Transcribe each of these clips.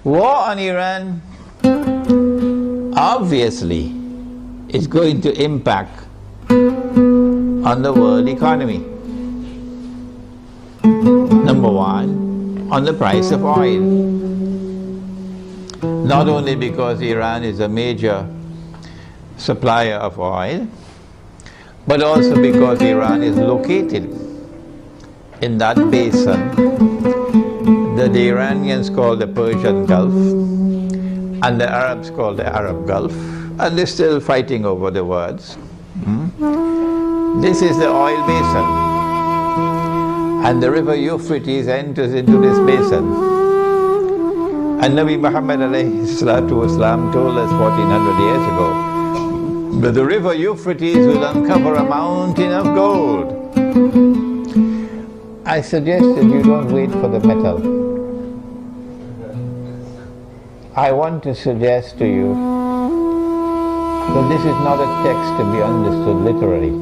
War on Iran obviously is going to impact on the world economy. Number one, on the price of oil. Not only because Iran is a major supplier of oil, but also because Iran is located in that basin that the Iranians call the Persian Gulf and the Arabs call the Arab Gulf, and they're still fighting over the words. This is the oil basin, and the river Euphrates enters into this basin. And Nabi Muhammad alayhi salatu wasalam told us 1400 years ago that the river Euphrates will uncover a mountain of gold. I suggest that you don't wait for the metal. I want to suggest to you that this is not a text to be understood literally.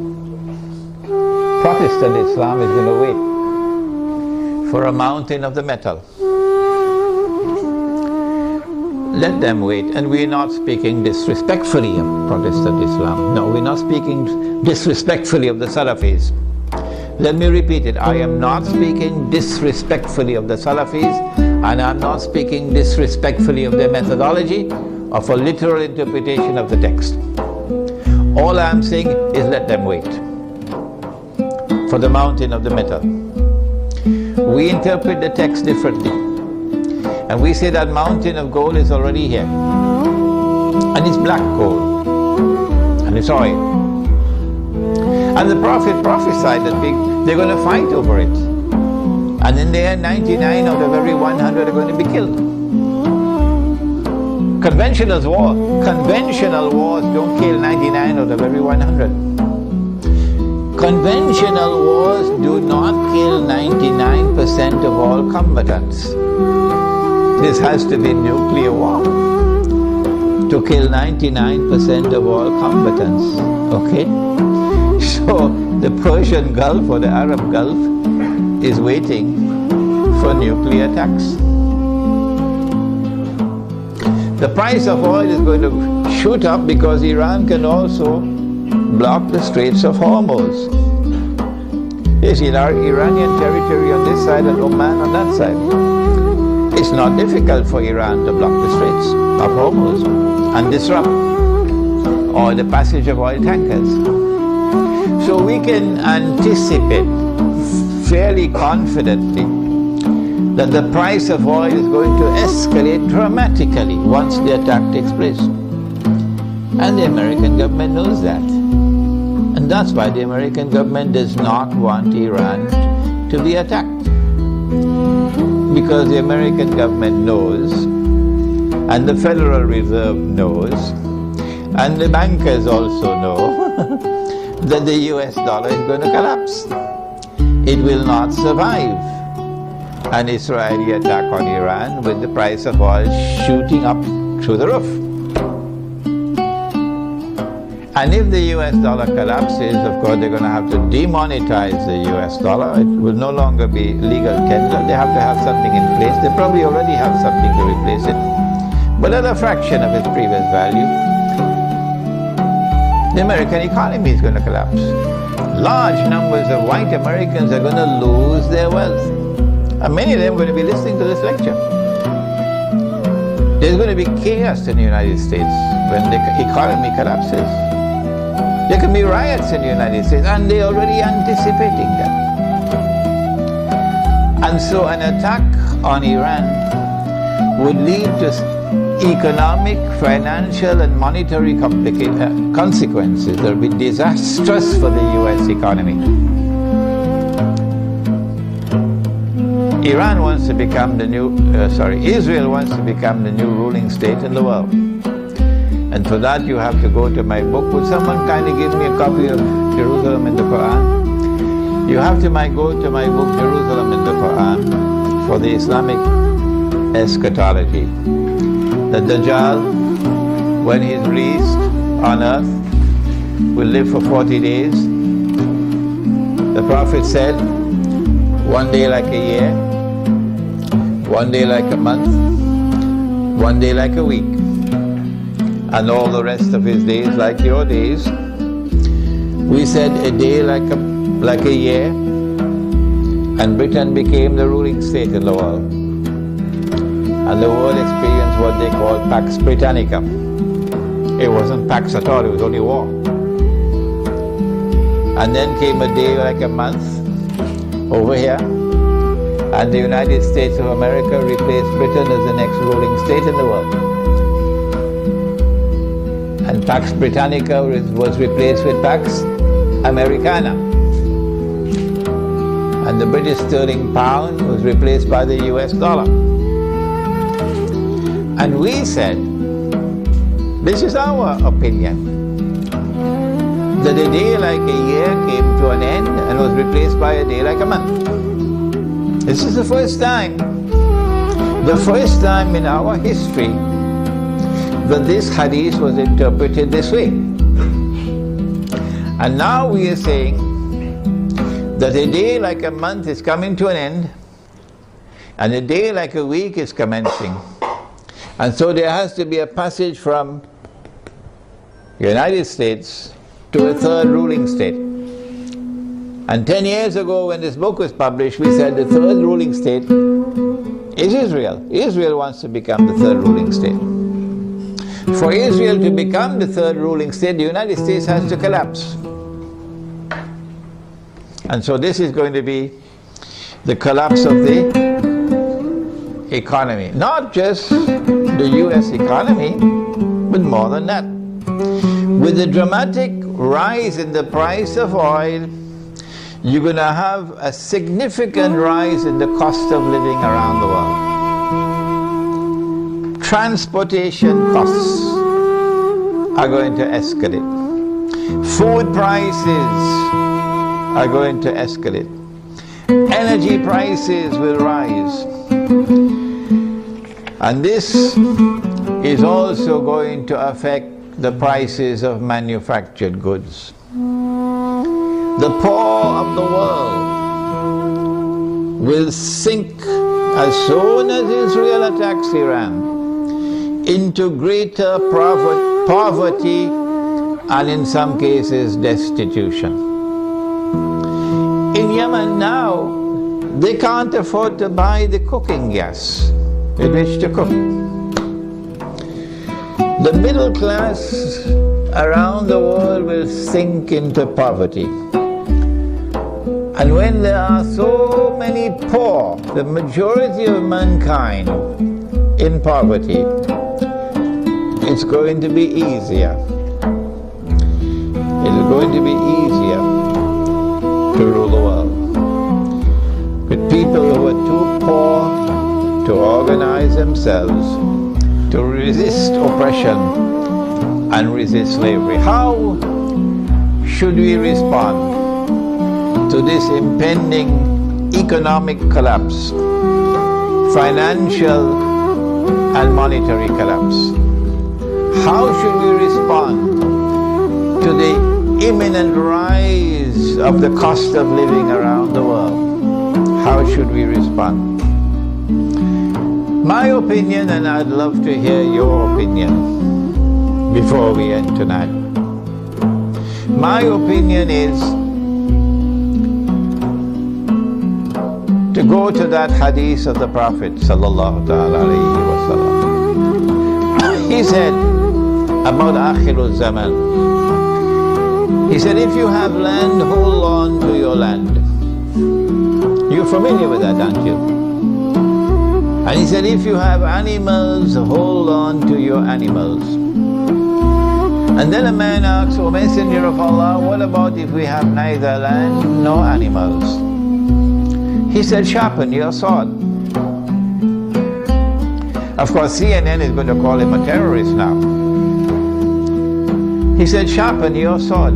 Protestant Islam is going to wait for a mountain of the metal. Let them wait. And we're not speaking disrespectfully of Protestant Islam. No, we're not speaking disrespectfully of the Salafis. Let me repeat it. I am not speaking disrespectfully of the Salafis, and I'm not speaking disrespectfully of their methodology of a literal interpretation of the text. All I'm saying is let them wait for the mountain of the metal. We interpret the text differently, and we say that mountain of gold is already here, and it's black gold, and it's oil. And the Prophet prophesied that they're going to fight over it, and in the end 99 out of every 100 are going to be killed. Conventional wars don't kill 99 out of every 100. Conventional wars do not kill 99% of all combatants. This has to be nuclear war to kill 99% of all combatants. Okay? So the Persian Gulf or the Arab Gulf is waiting for nuclear attacks. The price of oil is going to shoot up because Iran can also block the Straits of Hormuz. There's Iranian territory on this side and Oman on that side. It's not difficult for Iran to block the Straits of Hormuz and disrupt or the passage of oil tankers. So we can anticipate fairly confidently that the price of oil is going to escalate dramatically once the attack takes place. And the American government knows that. And that's why the American government does not want Iran to be attacked. Because the American government knows, and the Federal Reserve knows, and the bankers also know that the US dollar is going to collapse. It will not survive an Israeli attack on Iran with the price of oil shooting up through the roof. And if the US dollar collapses, of course they're going to have to demonetize the US dollar. It will no longer be legal tender. They have to have something in place. They probably already have something to replace it, but at a fraction of its previous value. The American economy is going to collapse. Large numbers of white Americans are going to lose their wealth. And many of them are going to be listening to this lecture. There's going to be chaos in the United States when the economy collapses. There can be riots in the United States, and they're already anticipating that. And so an attack on Iran would lead to economic, financial and monetary consequences that will be disastrous for the US economy. Israel wants to become the new ruling state in the world. And for that you have to go to my book. Would someone kindly give me a copy of Jerusalem in the Quran? You have to go to my book Jerusalem in the Quran for the Islamic eschatology. The Dajjal, when he is released on earth, will live for 40 days. The Prophet said, one day like a year, one day like a month, one day like a week, and all the rest of his days like your days. We said a day like a year, and Britain became the ruling state in the world. And the world experienced what they call Pax Britannica. It wasn't Pax at all, it was only war. And then came a day like a month over here, and the United States of America replaced Britain as the next ruling state in the world. And Pax Britannica was replaced with Pax Americana. And the British sterling pound was replaced by the US dollar. And we said, this is our opinion, that a day like a year came to an end and was replaced by a day like a month. This is the first time in our history that this hadith was interpreted this way. And now we are saying that a day like a month is coming to an end, and a day like a week is commencing. And so there has to be a passage from the United States to a third ruling state. And 10 years ago when this book was published, we said the third ruling state is Israel. Israel wants to become the third ruling state. For Israel to become the third ruling state, the United States has to collapse. And so this is going to be the collapse of the economy. Not just the US economy, but more than that. With the dramatic rise in the price of oil, you're going to have a significant rise in the cost of living around the world. Transportation costs are going to escalate. Food prices are going to escalate. Energy prices will rise. And this is also going to affect the prices of manufactured goods. The poor of the world will sink as soon as Israel attacks Iran into greater poverty and in some cases destitution. In Yemen now, they can't afford to buy the cooking gas with which to cook. The middle class around the world will sink into poverty. And when there are so many poor, the majority of mankind in poverty, it's going to be easier. It's going to be easier to rule the world. With people who are too poor to organize themselves, to resist oppression and resist slavery. How should we respond to this impending economic collapse, financial and monetary collapse? How should we respond to the imminent rise of the cost of living around the world? How should we respond? My opinion, and I'd love to hear your opinion before we end tonight. My opinion is to go to that hadith of the Prophet sallallahu alaihi wasallam. He said about Akhirul Zaman, he said, if you have land, hold on to your land. You're familiar with that, aren't you? And he said, if you have animals, hold on to your animals. And then a man asks, O Messenger of Allah, what about if we have neither land nor animals? He said, sharpen your sword. Of course, CNN is going to call him a terrorist now. He said, sharpen your sword,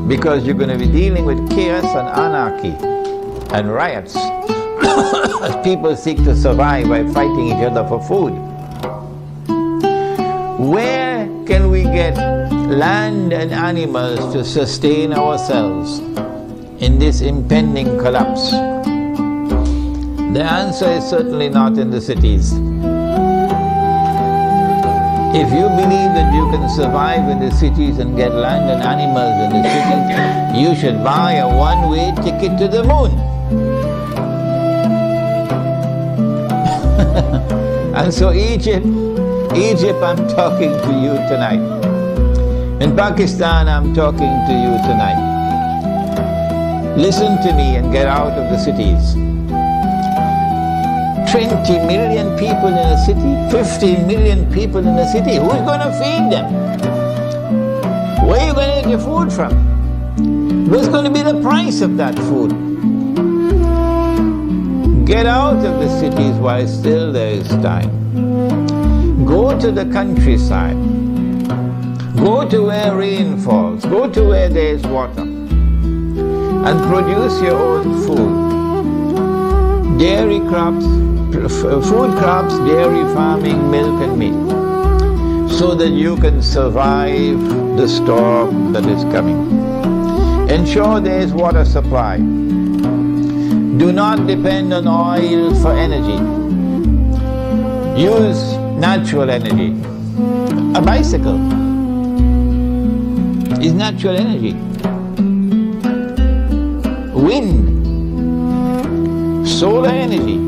because you're going to be dealing with chaos and anarchy and riots as people seek to survive by fighting each other for food. Where can we get land and animals to sustain ourselves in this impending collapse? The answer is certainly not in the cities. If you believe that you can survive in the cities and get land and animals in the cities, you should buy a one-way ticket to the moon. And so Egypt, I'm talking to you tonight. In Pakistan, I'm talking to you tonight. Listen to me and get out of the cities. 20 million people in a city, 15 million people in a city. Who's going to feed them? Where are you going to get your food from? What's going to be the price of that food? Get out of the cities while still there is time. Go to the countryside. Go to where rain falls. Go to where there is water. And produce your own food. Dairy crops, food crops, dairy farming, milk and meat. So that you can survive the storm that is coming. Ensure there is water supply. Do not depend on oil for energy. Use natural energy. A bicycle is natural energy. Wind, solar energy,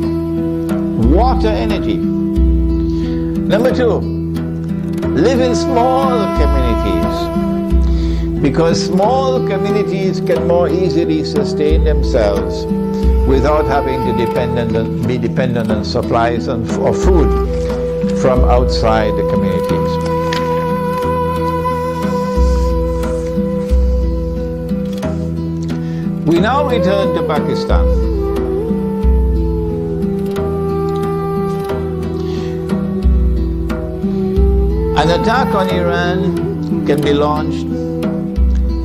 water energy. Number 2, live in small communities, because small communities can more easily sustain themselves without having to be dependent on supplies of food from outside the communities. We now return to Pakistan. An attack on Iran can be launched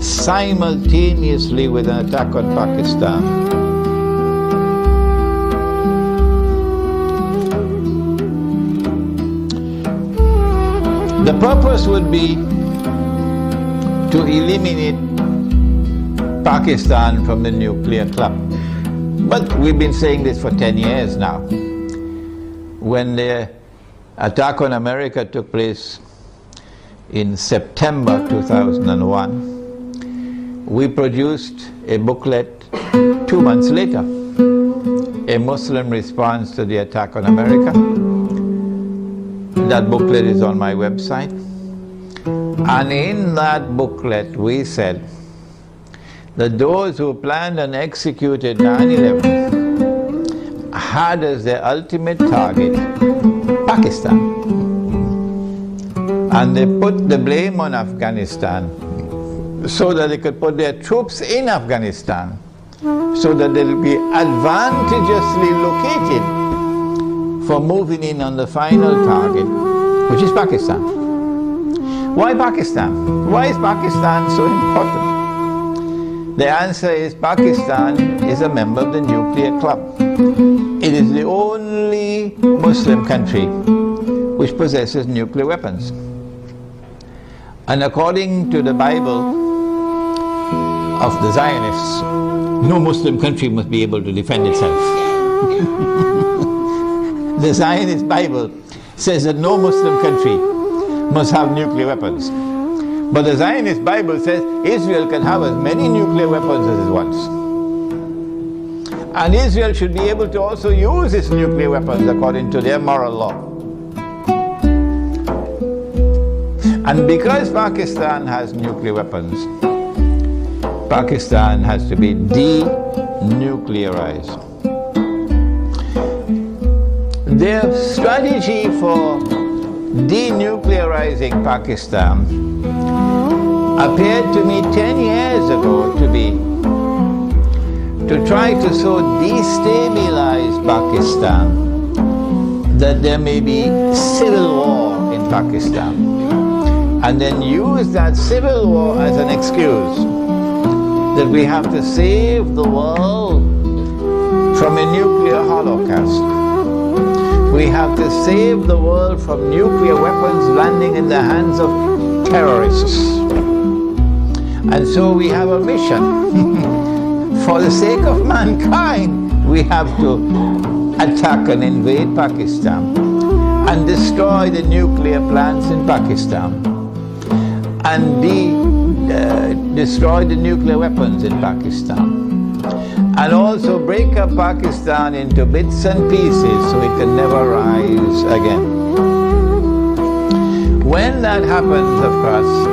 simultaneously with an attack on Pakistan. The purpose would be to eliminate Pakistan from the nuclear club. But we've been saying this for 10 years now. When the attack on America took place in September 2001, we produced a booklet 2 months later, a Muslim response to the attack on America. That booklet is on my website. And in that booklet we said that those who planned and executed 9/11 had as their ultimate target Pakistan. And they put the blame on Afghanistan so that they could put their troops in Afghanistan so that they'll be advantageously located for moving in on the final target, which is Pakistan. Why Pakistan? Why is Pakistan so important? The answer is Pakistan is a member of the nuclear club. It is the only Muslim country which possesses nuclear weapons. And according to the Bible of the Zionists, no Muslim country must be able to defend itself. The Zionist Bible says that no Muslim country must have nuclear weapons. But the Zionist Bible says Israel can have as many nuclear weapons as it wants. And Israel should be able to also use its nuclear weapons according to their moral law. And because Pakistan has nuclear weapons, Pakistan has to be denuclearized. Their strategy for denuclearizing Pakistan appeared to me 10 years ago to be to try to so destabilize Pakistan that there may be civil war in Pakistan, and then use that civil war as an excuse that we have to save the world from a nuclear holocaust. We have to save the world from nuclear weapons landing in the hands of terrorists. And so we have a mission. For the sake of mankind, we have to attack and invade Pakistan and destroy destroy the nuclear plants in Pakistan and destroy the nuclear weapons in Pakistan, and also break up Pakistan into bits and pieces so it can never rise again. When that happens, of course,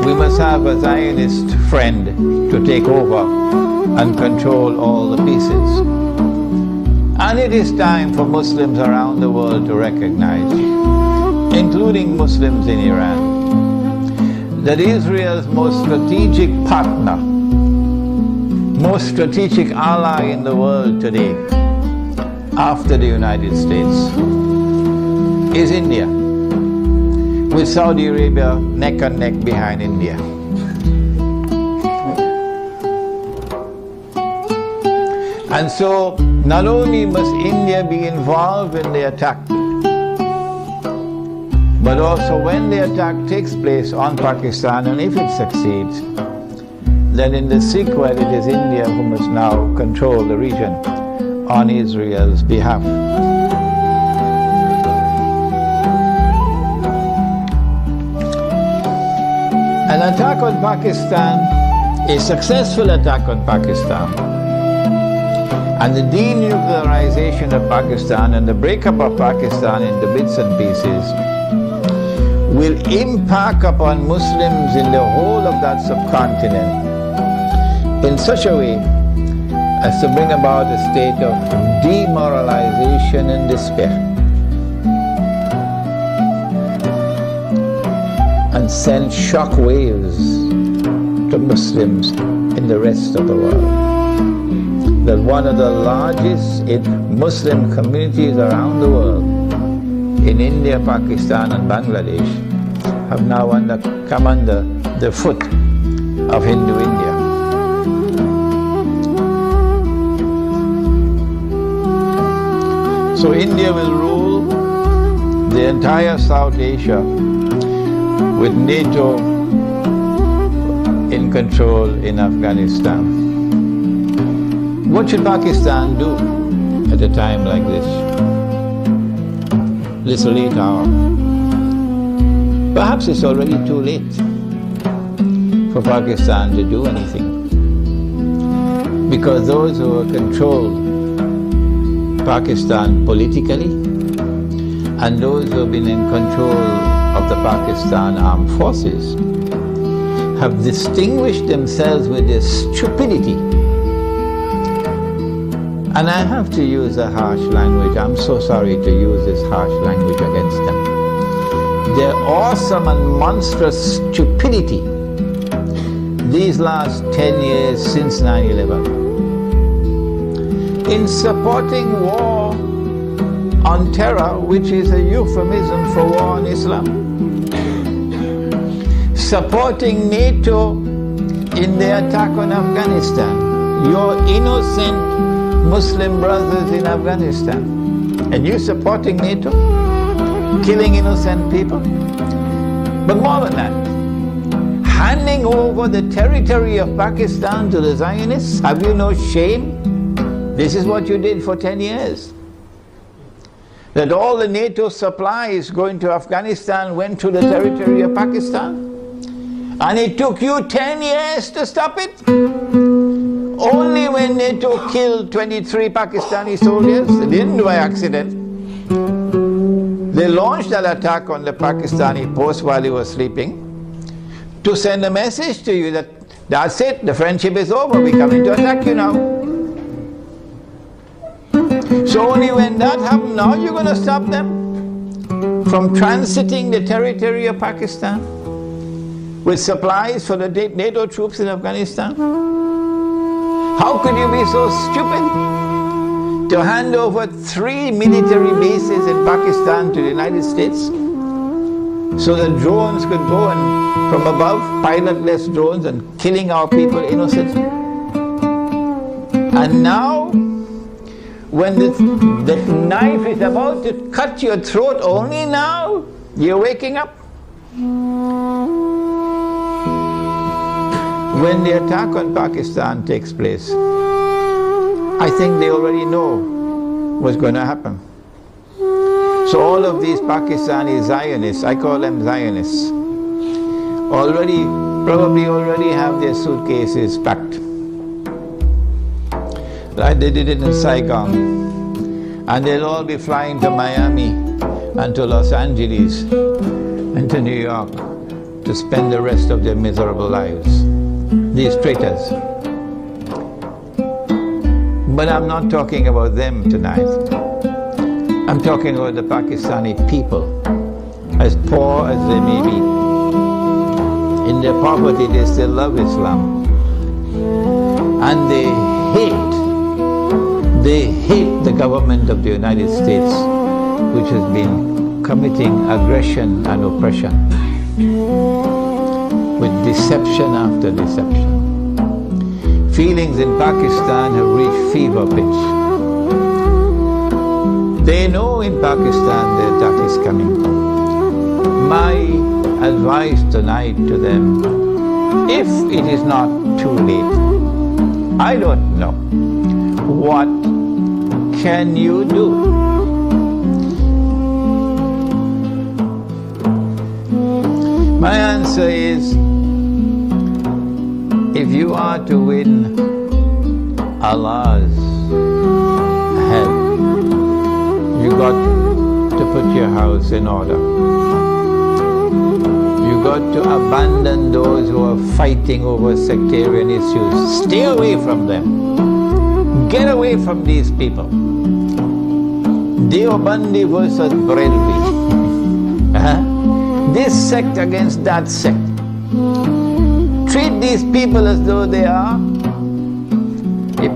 we must have a Zionist friend to take over and control all the pieces. And it is time for Muslims around the world to recognize, including Muslims in Iran, that Israel's most strategic partner, most strategic ally in the world today, after the United States, is India, with Saudi Arabia neck and neck behind India. And so, not only must India be involved in the attack, but also when the attack takes place on Pakistan, and if it succeeds, then in the sequel it is India who must now control the region on Israel's behalf. An attack on Pakistan, a successful attack on Pakistan, and the denuclearization of Pakistan and the breakup of Pakistan into bits and pieces will impact upon Muslims in the whole of that subcontinent in such a way as to bring about a state of demoralization and despair, and send shock waves to Muslims in the rest of the world. That one of the largest Muslim communities around the world, in India, Pakistan and Bangladesh, have now come under the foot of Hindu India. So India will rule the entire South Asia with NATO in control in Afghanistan. What should Pakistan do at a time like this? This late hour. Perhaps it's already too late for Pakistan to do anything, because those who control Pakistan politically and those who have been in control of the Pakistan armed forces have distinguished themselves with their stupidity. And I have to use a harsh language. I'm so sorry to use this harsh language against them. Their awesome and monstrous stupidity these last 10 years since 9/11 in supporting war on terror, which is a euphemism for war on Islam, supporting NATO in the attack on Afghanistan, your innocent Muslim brothers in Afghanistan, and you supporting NATO, killing innocent people. But more than that, handing over the territory of Pakistan to the Zionists. Have you no shame? This is what you did for 10 years. That all the NATO supplies going to Afghanistan went to the territory of Pakistan. And it took you 10 years to stop it. Only when NATO killed 23 Pakistani soldiers, they didn't do by accident. They launched that attack on the Pakistani post while he was sleeping to send a message to you that that's it, the friendship is over, we're coming to attack you now. So only when that happened, now you're going to stop them from transiting the territory of Pakistan with supplies for the NATO troops in Afghanistan? How could you be so stupid to hand over 3 military bases in Pakistan to the United States so that drones could go and from above, pilotless drones, and killing our people innocently? And now, when the knife is about to cut your throat, only now you're waking up. When the attack on Pakistan takes place, I think they already know what's going to happen. So all of these Pakistani Zionists, I call them Zionists, probably already have their suitcases packed. Like they did it in Saigon. And they'll all be flying to Miami and to Los Angeles and to New York to spend the rest of their miserable lives. These traitors. But I'm not talking about them tonight. I'm talking about the Pakistani people, as poor as they may be. In their poverty, they still love Islam. And they hate the government of the United States, which has been committing aggression and oppression with deception after deception. Feelings in Pakistan have reached fever pitch. They know in Pakistan the attack is coming. My advice tonight to them, if it is not too late, I don't know, what can you do? My answer is, if you are to win Allah's help, you got to put your house in order. You got to abandon those who are fighting over sectarian issues. Stay away from them. Get away from these people. Deobandi versus Barelvi. This sect against that sect. Treat these people as though they are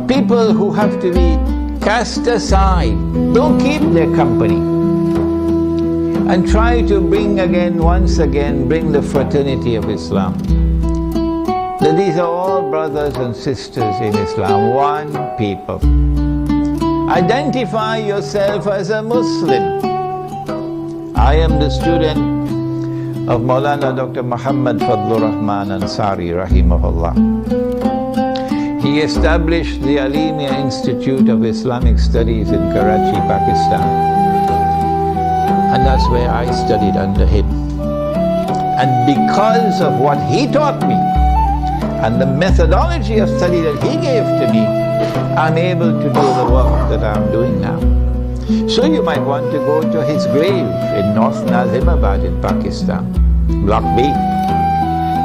people who have to be cast aside. Don't keep their company. And try to once again, bring the fraternity of Islam. That these are all brothers and sisters in Islam, one people. Identify yourself as a Muslim. I am the student of Maulana Dr. Muhammad Fadlur Rahman Ansari, rahimahullah. He established the Alimia Institute of Islamic Studies in Karachi, Pakistan. And that's where I studied under him. And because of what he taught me, and the methodology of study that he gave to me, I'm able to do the work that I'm doing now. So you might want to go to his grave in North Nazimabad in Pakistan, Block B.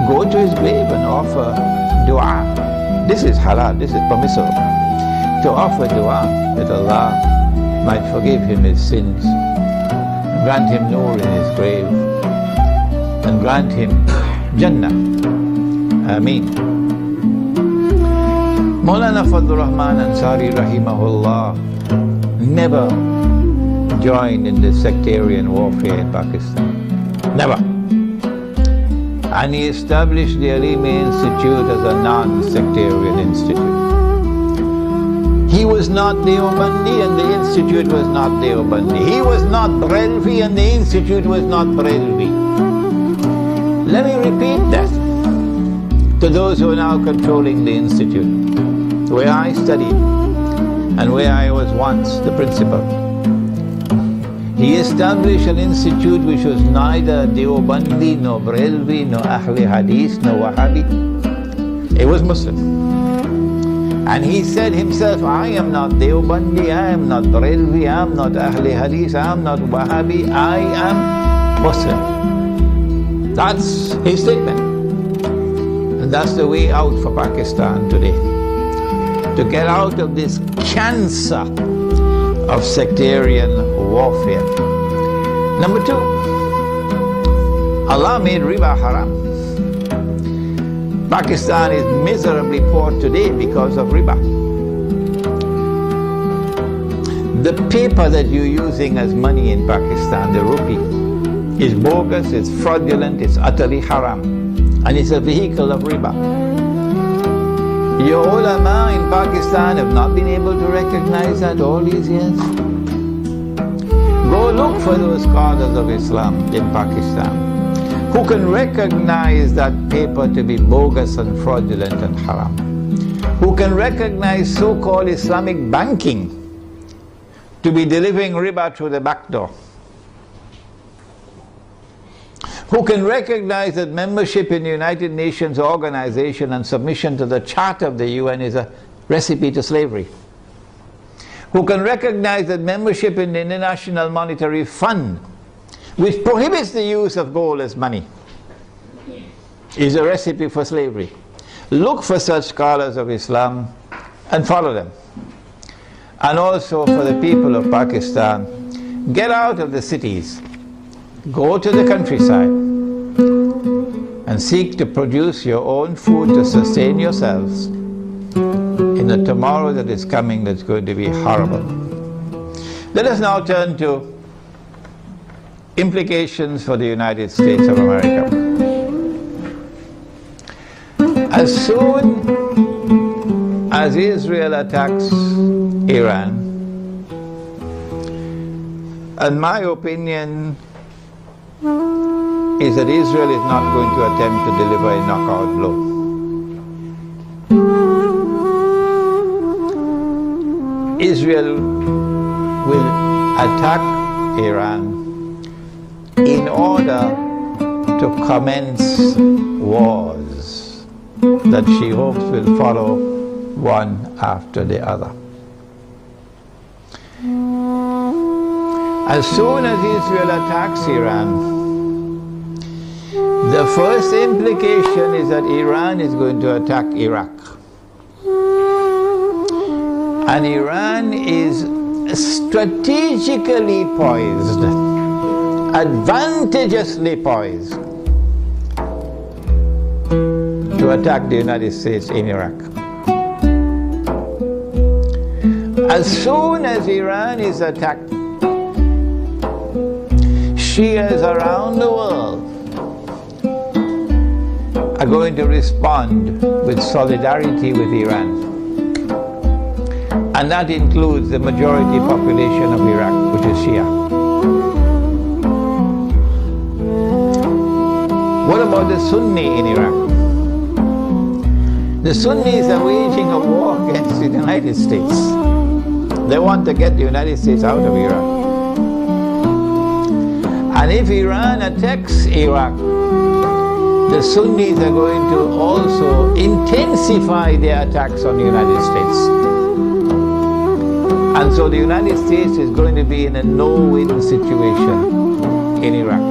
Go to his grave and offer dua. This is halal, this is permissible. To offer dua that Allah might forgive him his sins, grant him nur in his grave, and grant him Jannah. Ameen. Maulana Fadlur Rahman Ansari rahimahullah never joined in the sectarian warfare in Pakistan. Never. And he established the Alimia Institute as a non-sectarian institute. He was not Deobandi and the institute was not Deobandi. He was not Barelvi and the institute was not Barelvi. Let me repeat that to those who are now controlling the institute, where I studied and where I was once the principal. He established an institute which was neither Deobandi, nor Barelvi, nor Ahli Hadith, nor Wahhabi. It was Muslim. And he said himself, I am not Deobandi, I am not Barelvi, I am not Ahli Hadith, I am not Wahhabi, I am Muslim. That's his statement. And that's the way out for Pakistan today. To get out of this cancer of sectarian warfare. Number two, Allah made riba haram. Pakistan is miserably poor today because of riba. The paper that you're using as money in Pakistan, the rupee, is bogus, it's fraudulent, it's utterly haram. And it's a vehicle of riba. Your ulama in Pakistan have not been able to recognize that all these years. Go look for those scholars of Islam in Pakistan who can recognize that paper to be bogus and fraudulent and haram. Who can recognize so-called Islamic banking to be delivering riba through the back door. who can recognize that membership in the United Nations organization and submission to the Charter of the UN is a recipe to slavery, who can recognize that membership in the International Monetary Fund, which prohibits the use of gold as money, is a recipe for slavery. Look for such scholars of Islam and follow them. And also for the people of Pakistan, get out of the cities, go to the countryside and seek to produce your own food to sustain yourselves in the tomorrow that is coming that's going to be horrible. Let us now turn to implications for the United States of America. As soon as Israel attacks Iran, and my opinion is that Israel is not going to attempt to deliver a knockout blow. Israel will attack Iran in order to commence wars that she hopes will follow one after the other. As soon as Israel attacks Iran, the first implication is that Iran is going to attack Iraq. And Iran is strategically poised, advantageously poised to attack the United States in Iraq. As soon as Iran is attacked, Shias around the world are going to respond with solidarity with Iran. And that includes the majority population of Iraq, which is Shia. What about the Sunni in Iraq? The Sunnis are waging a war against the United States. They want to get the United States out of Iraq. And if Iran attacks Iraq, the Sunnis are going to also intensify their attacks on the United States. And so the United States is going to be in a no-win situation in Iraq.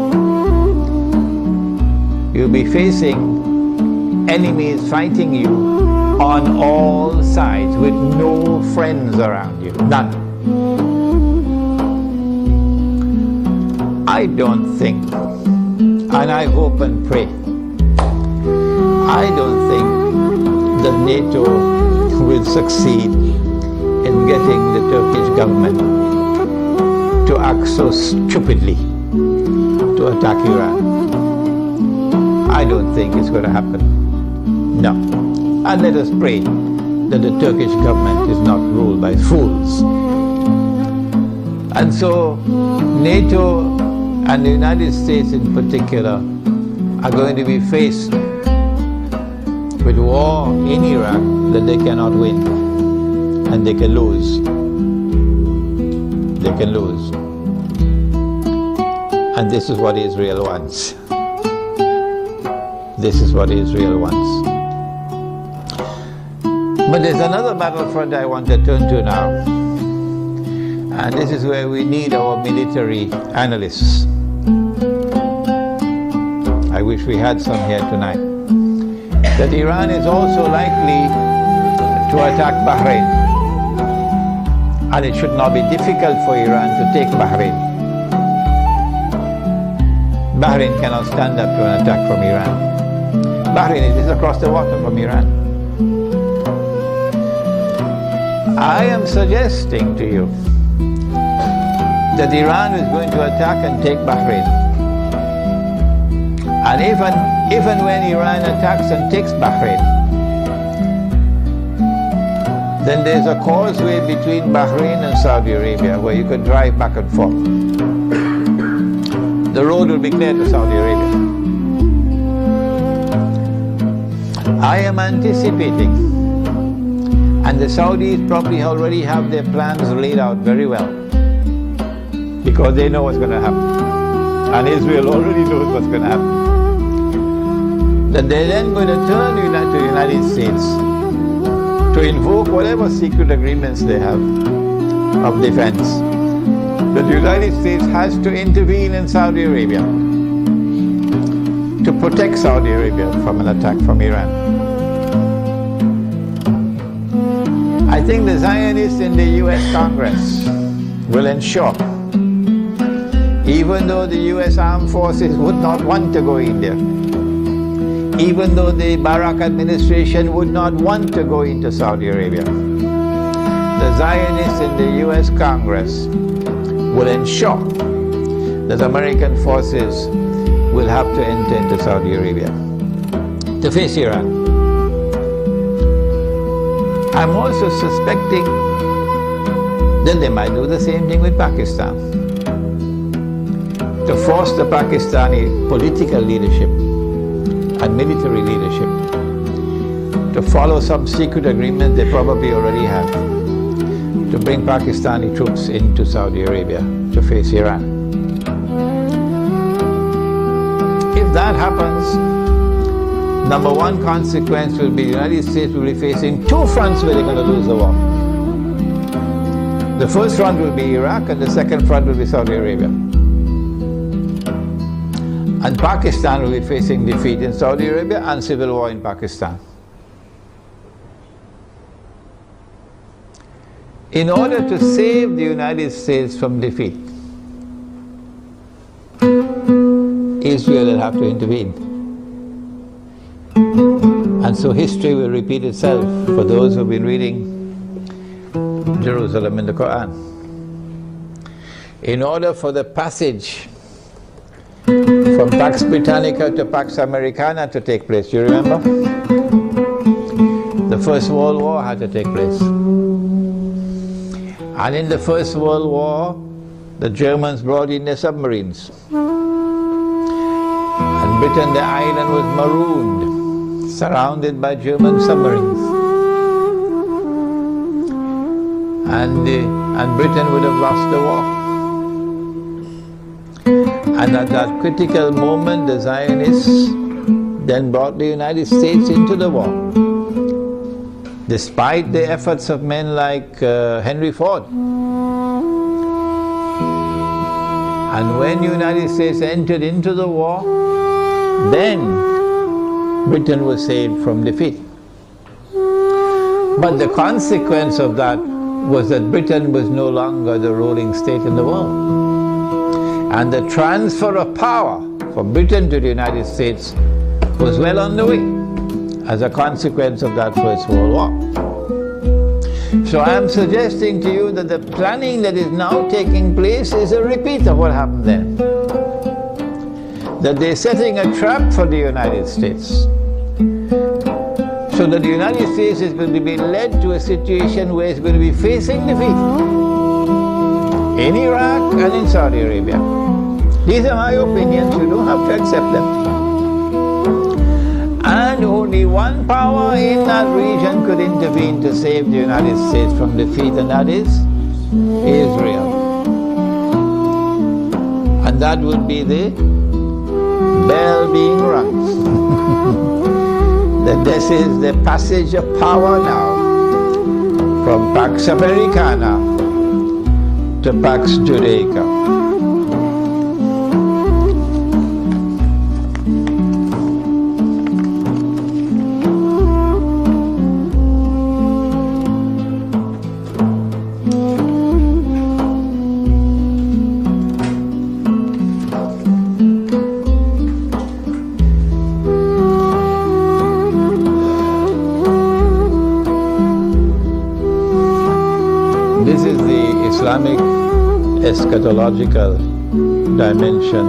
You'll be facing enemies fighting you on all sides with no friends around you. None. I don't think, and I hope and pray, I don't think that NATO will succeed in getting the Turkish government to act so stupidly to attack Iran. I don't think it's going to happen. No. And let us pray that the Turkish government is not ruled by fools. And so NATO and the United States in particular are going to be faced with war in Iraq that they cannot win. And they can lose. They can lose. And this is what Israel wants. This is what Israel wants. But there's another battlefront I want to turn to now. And this is where we need our military analysts. I wish we had some here tonight. That Iran is also likely to attack Bahrain. And it should not be difficult for Iran to take Bahrain. Bahrain cannot stand up to an attack from Iran. Bahrain is across the water from Iran. I am suggesting to you that Iran is going to attack and take Bahrain. And if and when Iran attacks and takes Bahrain, then there's a causeway between Bahrain and Saudi Arabia where you could drive back and forth. The road will be clear to Saudi Arabia. I am anticipating, and the Saudis probably already have their plans laid out very well, because they know what's going to happen. and Israel already knows what's going to happen, that they're then going to turn to the United States to invoke whatever secret agreements they have of defense. That the United States has to intervene in Saudi Arabia to protect Saudi Arabia from an attack from Iran. I think the Zionists in the US Congress will ensure, even though the US armed forces would not want to go in there, even though the Barack administration would not want to go into Saudi Arabia, the Zionists in the US Congress will ensure that American forces will have to enter into Saudi Arabia to face Iran. I'm also suspecting that they might do the same thing with Pakistan, to force the Pakistani political leadership and military leadership to follow some secret agreement they probably already have, to bring Pakistani troops into Saudi Arabia to face Iran. If that happens, number one consequence will be the United States will be facing two fronts where they're going to lose the war. The first front will be Iraq, and the second front will be Saudi Arabia. And Pakistan will be facing defeat in Saudi Arabia and civil war in Pakistan. In order to save the United States from defeat, Israel will have to intervene. And so history will repeat itself for those who have been reading Jerusalem in the Quran. In order for the passage from Pax Britannica to Pax Americana to take place, you remember? The First World War had to take place. And in the First World War, the Germans brought in their submarines. And Britain, the island, was marooned, surrounded by German submarines. And Britain would have lost the war. And at that critical moment, the Zionists then brought the United States into the war, despite the efforts of men like Henry Ford. And when the United States entered into the war, then Britain was saved from defeat. But the consequence of that was that Britain was no longer the ruling state in the world. And the transfer of power from Britain to the United States was well on the way as a consequence of that First World War. So I am suggesting to you that the planning that is now taking place is a repeat of what happened then. That they're setting a trap for the United States, so that the United States is going to be led to a situation where it's going to be facing defeat in Iraq and in Saudi Arabia. These are my opinions, you don't have to accept them. And only one power in that region could intervene to save the United States from defeat, and that is Israel. And that would be the bell being rung. That this is the passage of power now from Pax Americana to Pax Judaica. This is the Islamic eschatological dimension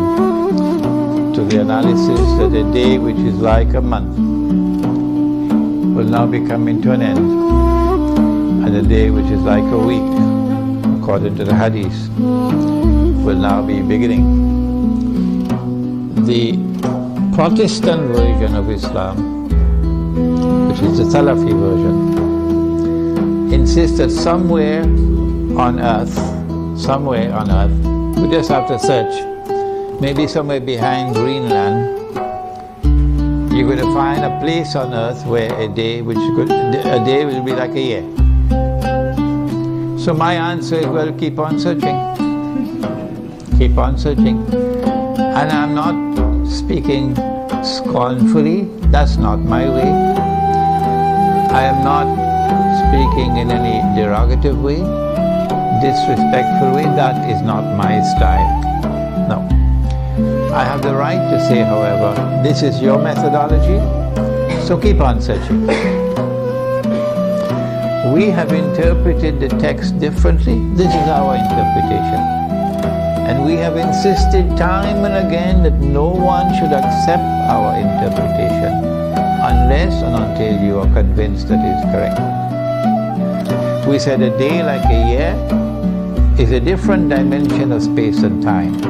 to the analysis that a day which is like a month will now be coming to an end, and a day which is like a week, according to the Hadith, will now be beginning. The Protestant version of Islam, which is the Salafi version, insists that somewhere on earth, we just have to search, maybe somewhere behind Greenland, you're going to find a place on earth where a day will be like a year. So my answer is, well, keep on searching. Keep on searching. And I'm not speaking scornfully, that's not my way. I am not speaking in any derogative way, disrespectful way, that is not my style. No. I have the right to say, however, this is your methodology, so keep on searching. We have interpreted the text differently. This is our interpretation. And we have insisted time and again that no one should accept our interpretation unless and until you are convinced that it is correct. We said a day like a year is a different dimension of space and time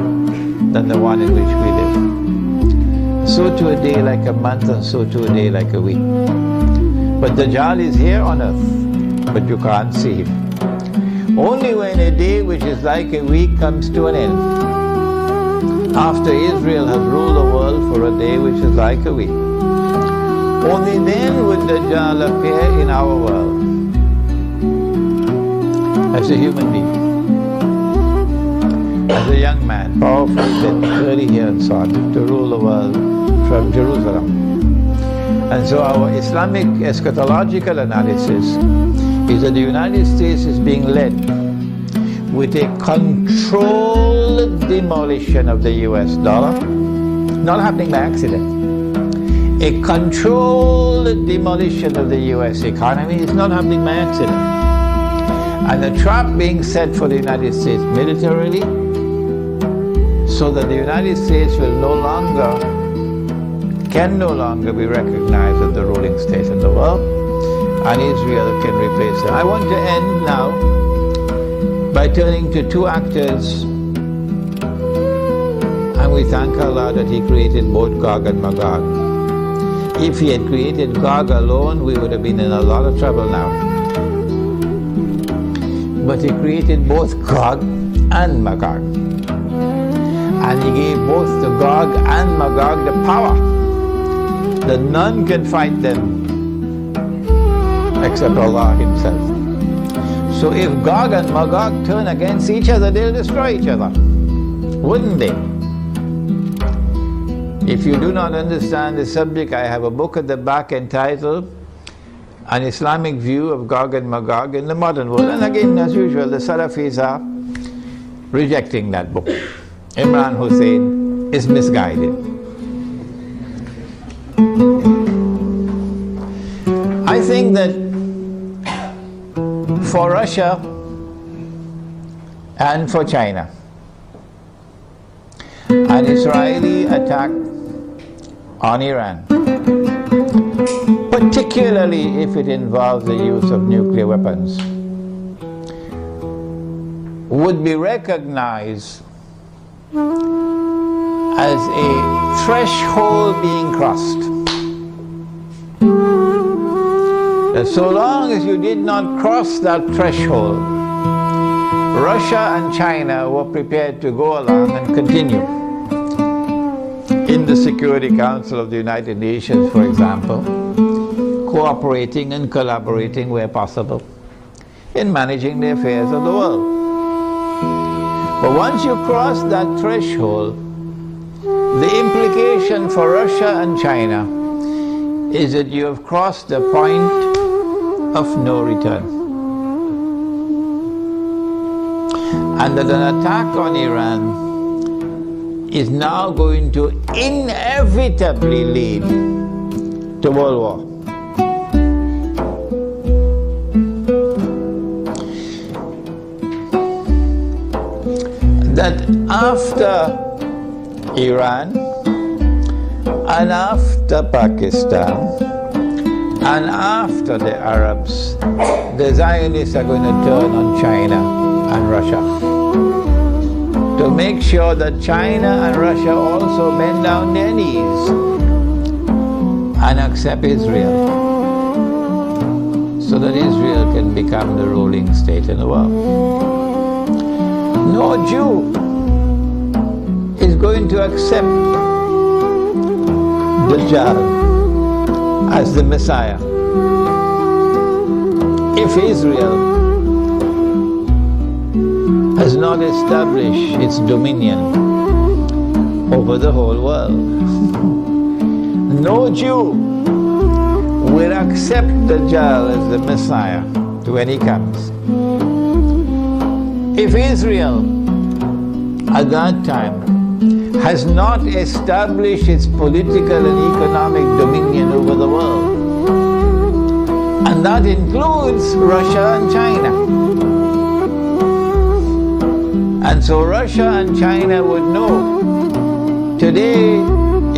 than the one in which we live. So to a day like a month, and so to a day like a week. But Dajjal is here on earth, but you can't see him. Only when a day which is like a week comes to an end, after Israel has ruled the world for a day which is like a week, only then would Dajjal appear in our world as a human being, as a young man, powerful, fit, curly hair and so on, to rule the world from Jerusalem. And so our Islamic eschatological analysis is that the United States is being led with a controlled demolition of the US dollar, not happening by accident. A controlled demolition of the US economy is not happening by accident. And a trap being set for the United States militarily, so that the United States can no longer be recognized as the ruling state in the world, and Israel can replace them. I want to end now by turning to two actors, and we thank Allah that He created both Gog and Magog. If He had created Gog alone, we would have been in a lot of trouble now. But He created both Gog and Magog. And He gave both the Gog and Magog the power that none can fight them except Allah Himself. So if Gog and Magog turn against each other, they'll destroy each other, wouldn't they? If you do not understand the subject, I have a book at the back entitled An Islamic View of Gog and Magog in the Modern World. And again, as usual, the Salafis are rejecting that book. Imran Hussein is misguided. I think that for Russia and for China, an Israeli attack on Iran, particularly if it involves the use of nuclear weapons, would be recognized as a threshold being crossed. That so long as you did not cross that threshold, Russia and China were prepared to go along and continue in the Security Council of the United Nations, for example, cooperating and collaborating where possible in managing the affairs of the world. But once you cross that threshold, the implication for Russia and China is that you have crossed the point of no return. And that an attack on Iran is now going to inevitably lead to world war. That after Iran and after Pakistan and after the Arabs, the Zionists are going to turn on China and Russia to make sure that China and Russia also bend down their knees and accept Israel, so that Israel can become the ruling state in the world. No Jew is going to accept Dajjal as the Messiah if Israel has not established its dominion over the whole world? No Jew will accept Dajjal as the Messiah when he comes. If Israel at that time has not established its political and economic dominion over the world, and that includes Russia and China. And so Russia and China would know today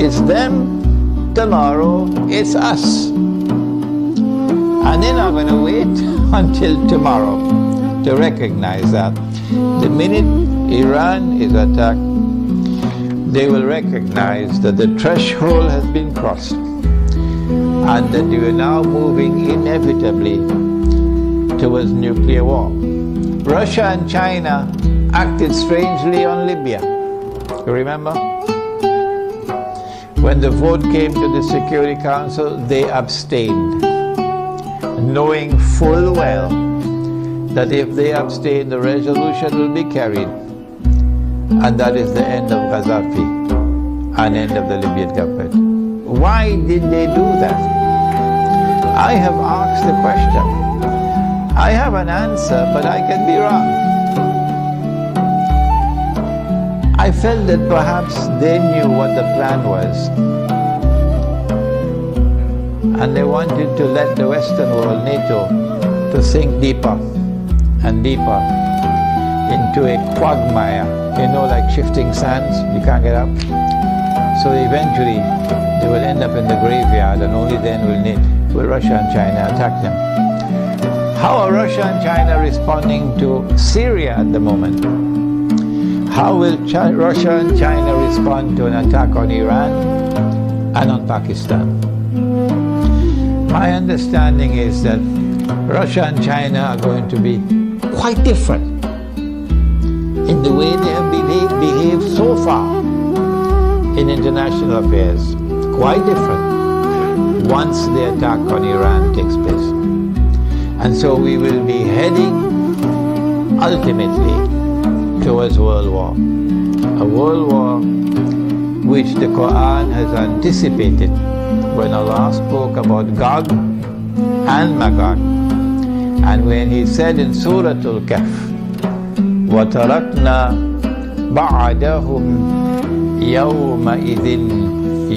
it's them, tomorrow it's us. And they're not going to wait until tomorrow to recognize that. The minute Iran is attacked, they will recognize that the threshold has been crossed and that we are now moving inevitably towards nuclear war. Russia and China acted strangely on Libya. You remember? When the vote came to the Security Council, they abstained, knowing full well that if they abstain, the resolution will be carried, and that is the end of Gaddafi and end of the Libyan government. Why did they do that? I have asked the question. I have an answer, but I can be wrong. I felt that perhaps they knew what the plan was, and they wanted to let the Western world, NATO, to sink deeper and deeper into a quagmire, like shifting sands, you can't get up. So eventually they will end up in the graveyard, and only then will Russia and China attack them. How are Russia and China responding to Syria at the moment? How will Russia and China respond to an attack on Iran and on Pakistan? My understanding is that Russia and China are going to be quite different in the way they have behaved so far in international affairs. Quite different once the attack on Iran takes place. And so we will be heading ultimately towards world war. A world war which the Quran has anticipated when Allah spoke about Gog and Magog, and when He said in Surah Al-Kahf, وَتَرَكْنَا بَعْدَهُمْ يَوْمَئِذٍ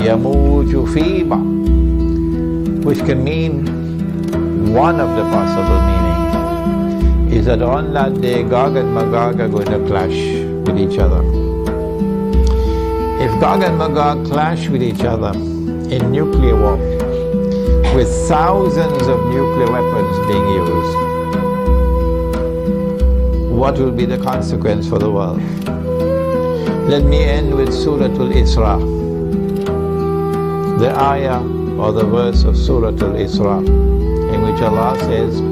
يَمُوجُ فِي بَعْضٍ, which can mean one of the possible meanings is that on that day Gog and Magog are going to clash with each other. If Gog and Magog clash with each other in nuclear war, with thousands of nuclear weapons being used, what will be the consequence for the world? Let me end with Surah Al-Isra, the ayah or the verse of Surah Al-Isra, in which Allah says,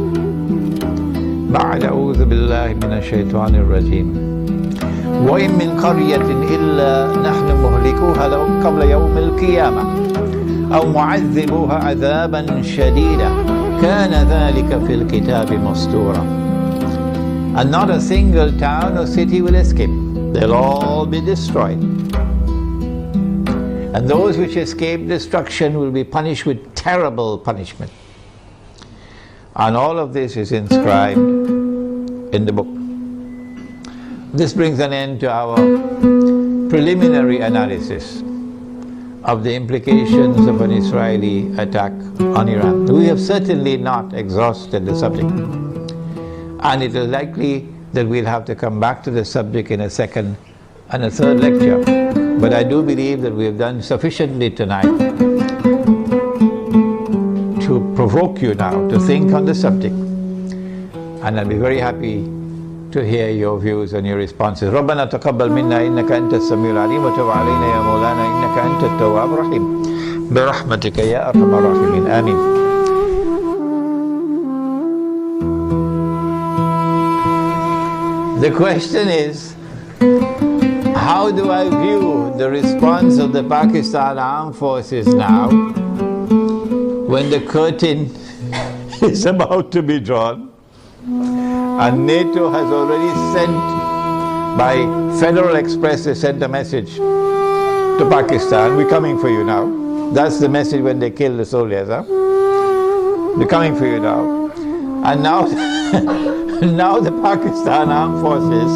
بعد أعوذ بالله من الشيطان الرجيم وإن من قرية إلا نحن مهلكوها قبل يوم القيامة أو معذبوها عذابا شديدا كان ذلك في الكتاب مسطورا. And not a single town or city will escape. They'll all be destroyed. And those which escape destruction will be punished with terrible punishment. And all of this is inscribed in the book. This brings an end to our preliminary analysis of the implications of an Israeli attack on Iran. We have certainly not exhausted the subject, and it is likely that we'll have to come back to the subject in a second and a third lecture. But I do believe that we have done sufficiently tonight to provoke you now to think on the subject, and I'll be very happy to hear your views and your responses. ربنا تقبل منا إنك أنت السميع العليم وتب علينا يا مولانا إنك أنت التواب الرحيم برحمتك يا أرحم الراحمين آمين. The question is, how do I view the response of the Pakistan Armed Forces now when the curtain is about to be drawn and NATO has already sent, by Federal Express, they sent a message to Pakistan, we're coming for you now. That's the message when they kill the soldiers, huh? We're coming for you now. And now, now the Pakistan Armed Forces,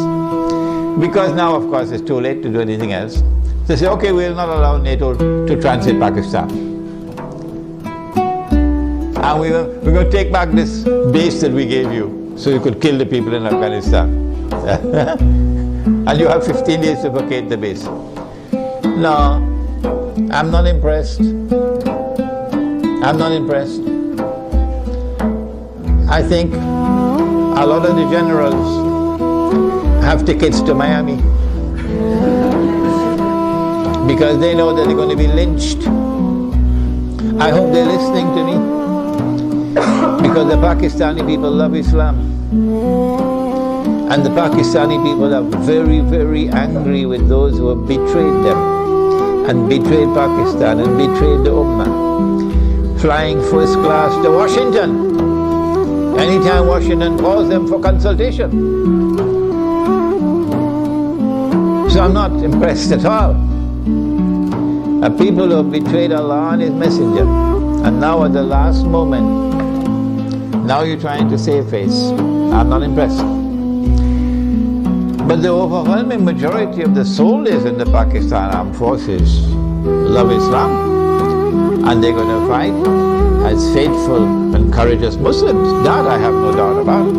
because now of course it's too late to do anything else, they say, okay, we'll not allow NATO to transit Pakistan. And we're going to take back this base that we gave you, so you could kill the people in Afghanistan. And you have 15 days to vacate the base. No, I'm not impressed. I'm not impressed. I think a lot of the generals have tickets to Miami because they know that they're going to be lynched. I hope they're listening to me, because the Pakistani people love Islam. And the Pakistani people are very, very angry with those who have betrayed them and betrayed Pakistan and betrayed the Ummah. Flying first class to Washington anytime Washington calls them for consultation. So I'm not impressed at all. People who have betrayed Allah and His Messenger, and now at the last moment, now you're trying to save face. I'm not impressed. But the overwhelming majority of the soldiers in the Pakistan Armed Forces love Islam, and they're going to fight as faithful and courageous Muslims. That I have no doubt about.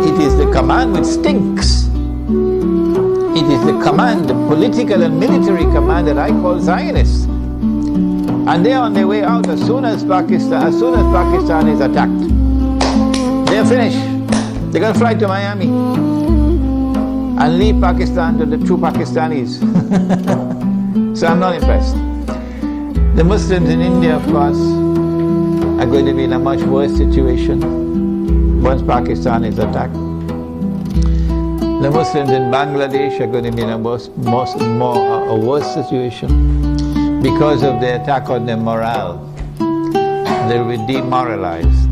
It is the command which stinks. It is the command, the political and military command, that I call Zionists. And they're on their way out as soon as Pakistan is attacked. They're finished. They're going to fly to Miami and leave Pakistan to the true Pakistanis. So I'm not impressed. The Muslims in India, of course, are going to be in a much worse situation once Pakistan is attacked. The Muslims in Bangladesh are going to be in a worse situation because of the attack on their morale. They will be demoralized.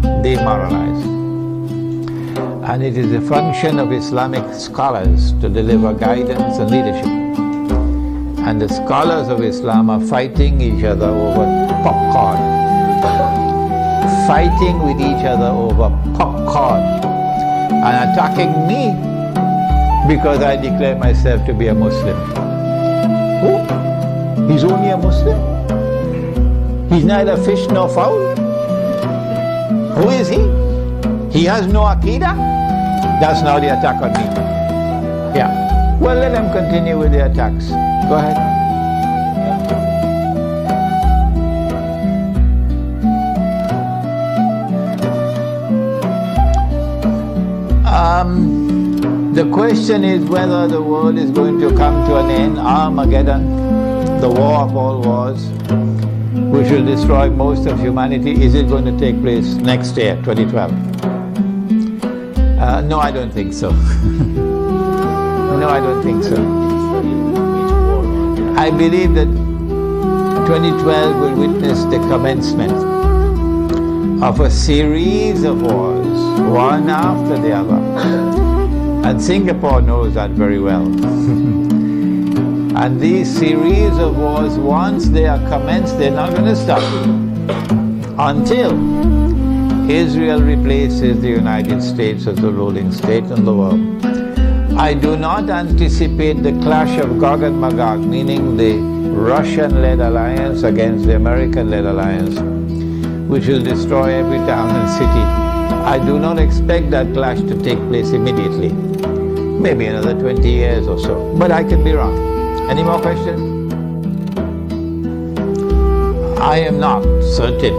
And it is a function of Islamic scholars to deliver guidance and leadership. And the scholars of Islam are fighting each other over popcorn. Fighting with each other over popcorn. And attacking me because I declare myself to be a Muslim. Oh, he's only a Muslim? He's neither fish nor fowl? Who is he? He has no Aqidah? That's now the attack on me. Yeah. Well, let them continue with their attacks. Go ahead. The question is whether the world is going to come to an end, Armageddon, the war of all wars, which will destroy most of humanity. Is it going to take place next year, 2012? No, I don't think so. No, I don't think so. I believe that 2012 will witness the commencement of a series of wars, one after the other. And Singapore knows that very well. And these series of wars, once they are commenced, they're not going to stop until Israel replaces the United States as the ruling state in the world. I do not anticipate the clash of Gog and Magog, meaning the Russian-led alliance against the American-led alliance, which will destroy every town and city. I do not expect that clash to take place immediately. Maybe another 20 years or so, but I can be wrong. Any more questions? I am not certain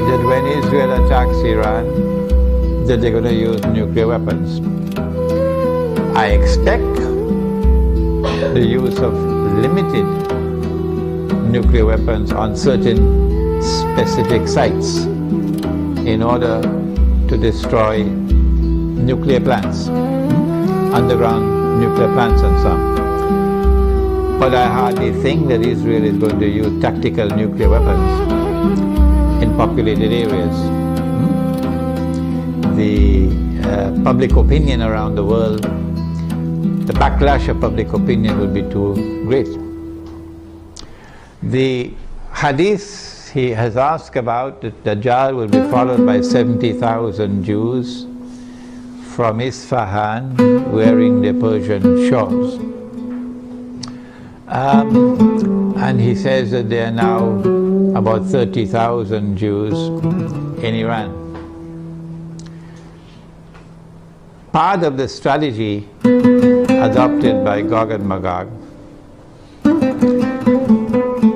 that when Israel attacks Iran, that they're going to use nuclear weapons. I expect the use of limited nuclear weapons on certain specific sites in order to destroy nuclear plants, underground nuclear plants and so on. But I hardly think that Israel is going to use tactical nuclear weapons in populated areas. The public opinion around the world, the backlash of public opinion will be too great. The hadith he has asked about, that Dajjal will be followed by 70,000 Jews from Isfahan wearing their Persian shawls. And he says that there are now about 30,000 Jews in Iran. Part of the strategy adopted by Gog and Magog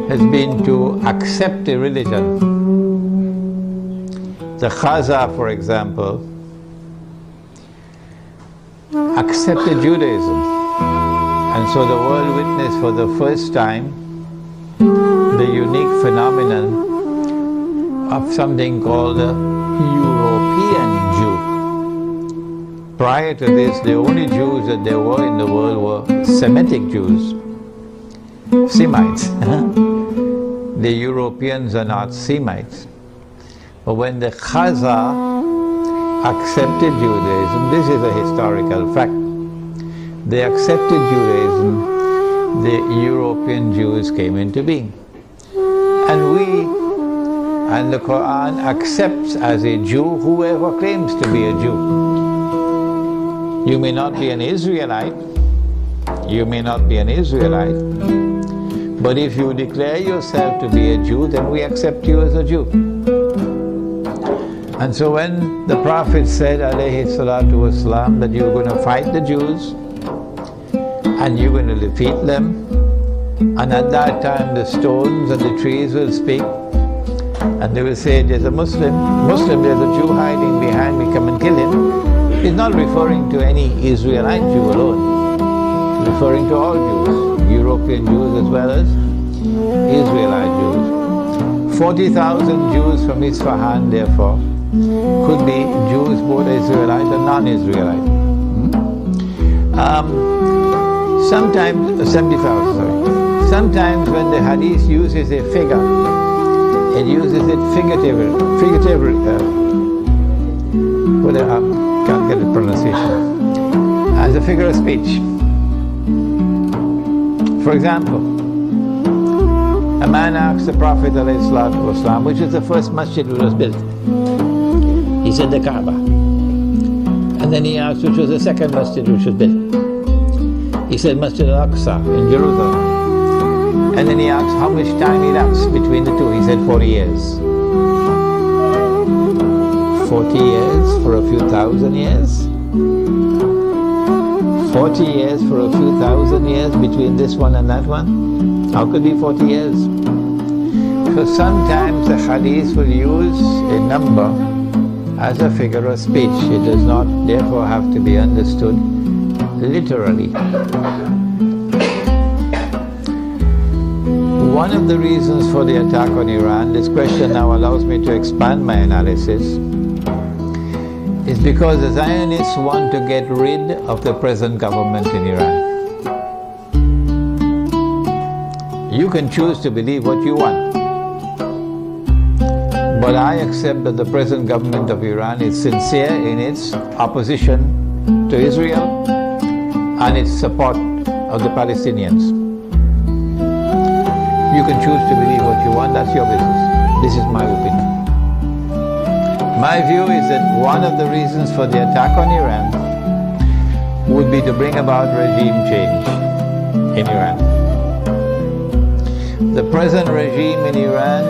has been to accept a religion. The Khaza, for example, accepted Judaism. And so the world witnessed for the first time the unique phenomenon of something called a European Jew. Prior to this, the only Jews that there were in the world were Semitic Jews, Semites. The Europeans are not Semites. But when the Khaza accepted Judaism, this is a historical fact, they accepted Judaism, the European Jews came into being. And the Quran accepts as a Jew whoever claims to be a Jew. You may not be an Israelite, but if you declare yourself to be a Jew, then we accept you as a Jew. And so when the Prophet said, alayhi salatu wasalam, that you're going to fight the Jews, and you're going to defeat them, and at that time the stones and the trees will speak, and they will say, there's a Muslim, there's a Jew hiding behind me, come and kill him. He's not referring to any Israelite Jew alone. He's referring to all Jews, European Jews as well as Israelite Jews. 40,000 Jews from Isfahan, therefore, could be Jews, both Israelite and non-Israelite. Sometimes, 70,000, sorry. Sometimes when the hadith uses a figure, it uses it figuratively, can't get the pronunciation, as a figure of speech. For example, a man asked the Prophet ﷺ, which is the first masjid that was built. He said the Kaaba. And then he asked which was the second masjid which was built. He said Masjid al-Aqsa in Jerusalem. And then he asked how much time elapsed between the two. He said 40 years. 40 years for a few thousand years? 40 years for a few thousand years between this one and that one? How could it be 40 years? So sometimes the hadith will use a number as a figure of speech. It does not therefore have to be understood literally. One of the reasons for the attack on Iran, this question now allows me to expand my analysis, is because the Zionists want to get rid of the present government in Iran. You can choose to believe what you want, but I accept that the present government of Iran is sincere in its opposition to Israel and its support of the Palestinians. You can choose to believe what you want, that's your business. This is my opinion. My view is that one of the reasons for the attack on Iran would be to bring about regime change in Iran. The present regime in Iran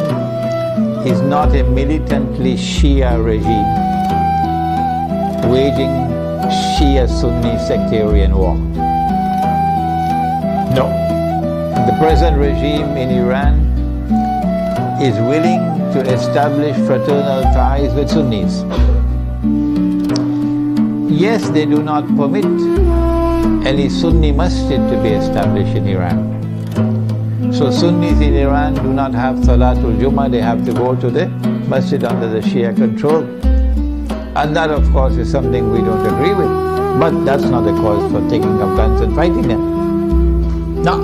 is not a militantly Shia regime waging Shia-Sunni sectarian war. No. The present regime in Iran is willing to establish fraternal ties with Sunnis. Yes, they do not permit any Sunni masjid to be established in Iran. So Sunnis in Iran do not have Salatul Jummah, they have to go to the masjid under the Shia control. And that, of course, is something we don't agree with. But that's not a cause for taking up guns and fighting them. No.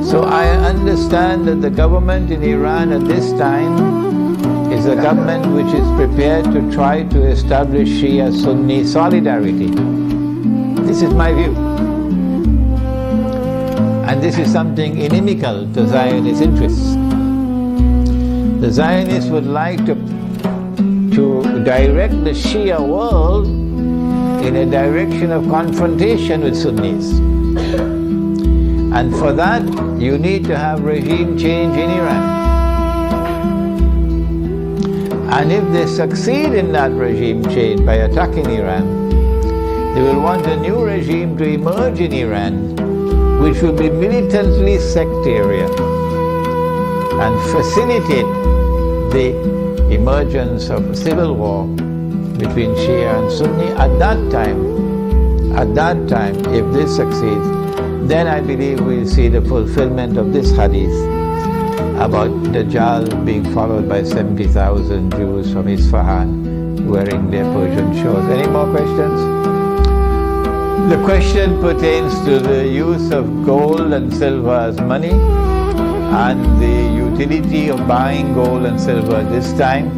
So I understand that the government in Iran at this time is a government which is prepared to try to establish Shia-Sunni solidarity. This is my view. And this is something inimical to Zionist interests. The Zionists would like to direct the Shia world in a direction of confrontation with Sunnis. And for that, you need to have regime change in Iran. And if they succeed in that regime change by attacking Iran, they will want a new regime to emerge in Iran, which will be militantly sectarian and facilitate the emergence of a civil war between Shia and Sunni. At that time, if this succeeds, then I believe we'll see the fulfillment of this hadith about Dajjal being followed by 70,000 Jews from Isfahan wearing their Persian shawls. Any more questions? The question pertains to the use of gold and silver as money and the utility of buying gold and silver at this time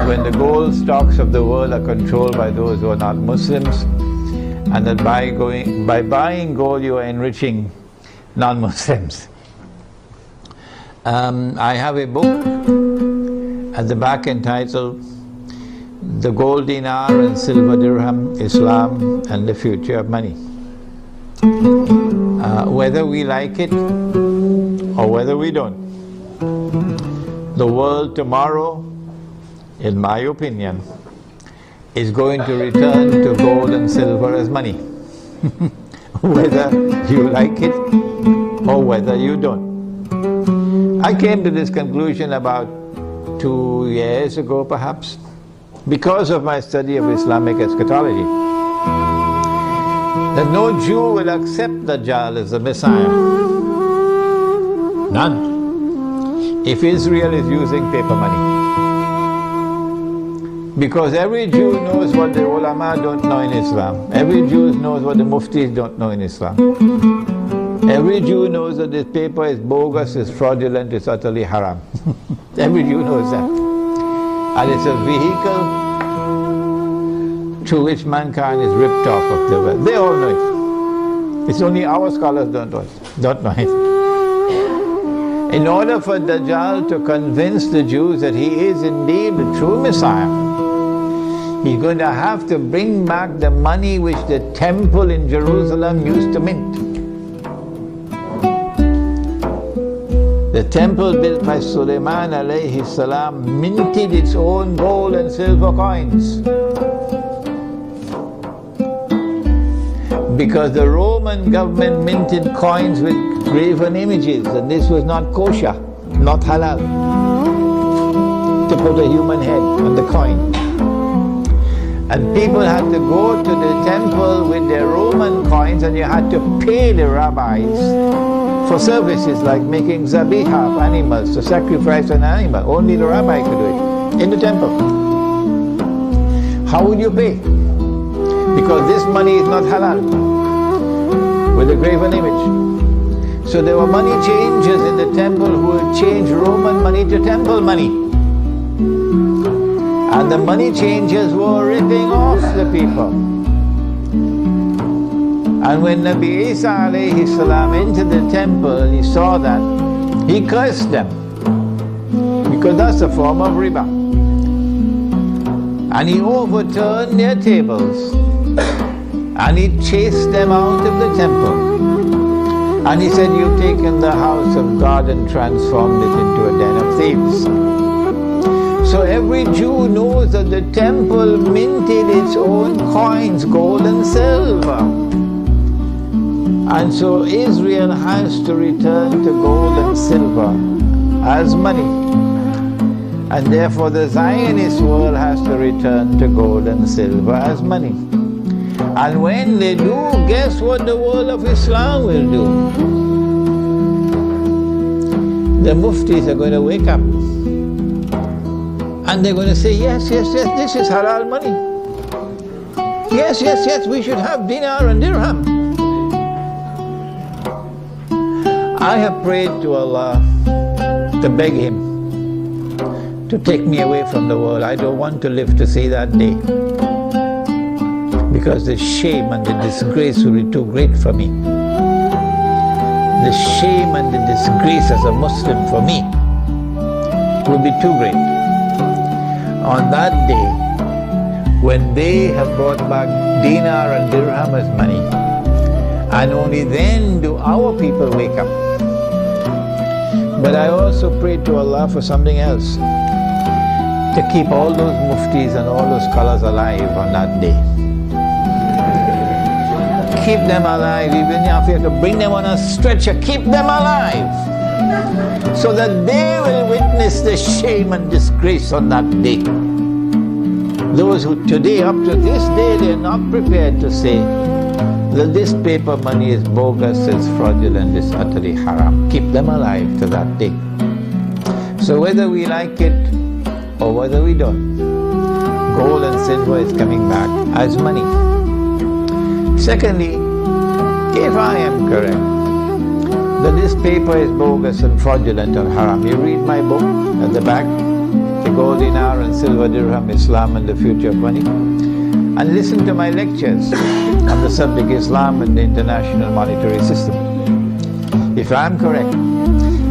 when the gold stocks of the world are controlled by those who are not Muslims, and that by buying gold you are enriching non-Muslims. I have a book at the back entitled The Gold Dinar and Silver Dirham, Islam and the Future of Money. Whether we like it or whether we don't, the world tomorrow, in my opinion, is going to return to gold and silver as money. Whether you like it or whether you don't. I came to this conclusion about 2 years ago perhaps, because of my study of Islamic eschatology, that no Jew will accept Dajjal as the Messiah. None. If Israel is using paper money. Because every Jew knows what the ulama don't know in Islam. Every Jew knows what the muftis don't know in Islam. Every Jew knows that this paper is bogus, is fraudulent, is utterly haram. Every Jew knows that. And it's a vehicle through which mankind is ripped off of the world. They all know it. It's only our scholars don't know it. In order for Dajjal to convince the Jews that he is indeed the true Messiah, he's going to have to bring back the money which the temple in Jerusalem used to mint. The temple built by Sulaiman alayhi salam minted its own gold and silver coins. Because the Roman government minted coins with graven images, and this was not kosher, not halal, to put a human head on the coin. And people had to go to the temple with their Roman coins, and you had to pay the rabbis for services like making zabiha of animals, to sacrifice an animal. Only the rabbi could do it in the temple. How would you pay? Because this money is not halal, with a graven image. So there were money changers in the temple who would change Roman money to temple money. And the money changers were ripping off the people. And when Nabi Isa alayhi salam entered the temple, he saw that, he cursed them, because that's a form of riba. And he overturned their tables, and he chased them out of the temple. And he said, you've taken the house of God and transformed it into a den of thieves. So every Jew knows that the temple minted its own coins, gold and silver. And so Israel has to return to gold and silver as money. And therefore the Zionist world has to return to gold and silver as money. And when they do, guess what the world of Islam will do? The muftis are going to wake up. And And they're going to say, yes, yes, yes, this is halal money. Yes, yes, yes, we should have dinar and dirham. I have prayed to Allah to beg Him to take me away from the world. I don't want to live to see that day, because the shame and the disgrace will be too great for me. The shame and the disgrace as a Muslim for me will be too great. On that day, when they have brought back dinar and dirham as money, and only then do our people wake up. But I also pray to Allah for something else, to keep all those muftis and all those scholars alive on that day. Keep them alive, even if you have to bring them on a stretcher, keep them alive, so that they will witness the shame and disgrace on that day. Those who today, up to this day, they are not prepared to say that this paper money is bogus, it's fraudulent, it's utterly haram. Keep them alive to that day. So whether we like it or whether we don't, gold and silver is coming back as money. Secondly, if I am correct that this paper is bogus and fraudulent and haram, you read my book at the back, The Gold Dinar and Silver Dirham, Islam and the Future of Money, and listen to my lectures on the subject Islam and the International Monetary System. If I am correct,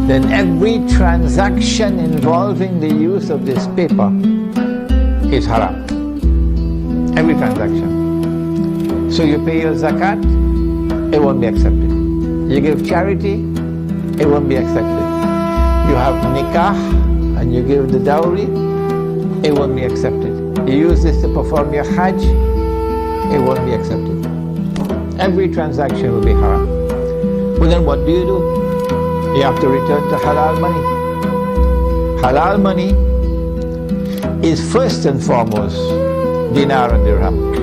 then every transaction involving the use of this paper is haram. Every transaction. So you pay your zakat, it won't be accepted. You give charity, it won't be accepted. You have nikah and you give the dowry, it won't be accepted. You use this to perform your hajj, it won't be accepted. Every transaction will be haram. Well, then what do? You have to return to halal money. Halal money is first and foremost dinar and dirham.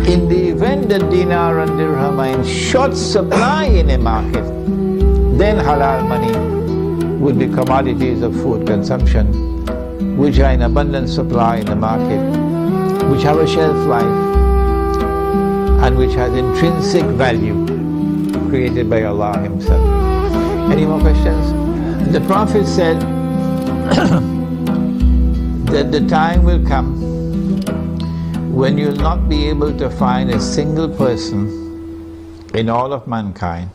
In the event that dinar and dirham are in short supply in a market, then halal money would be commodities of food consumption, which are in abundant supply in the market, which have a shelf life, and which has intrinsic value created by Allah Himself. Any more questions? The Prophet said that the time will come when you'll not be able to find a single person in all of mankind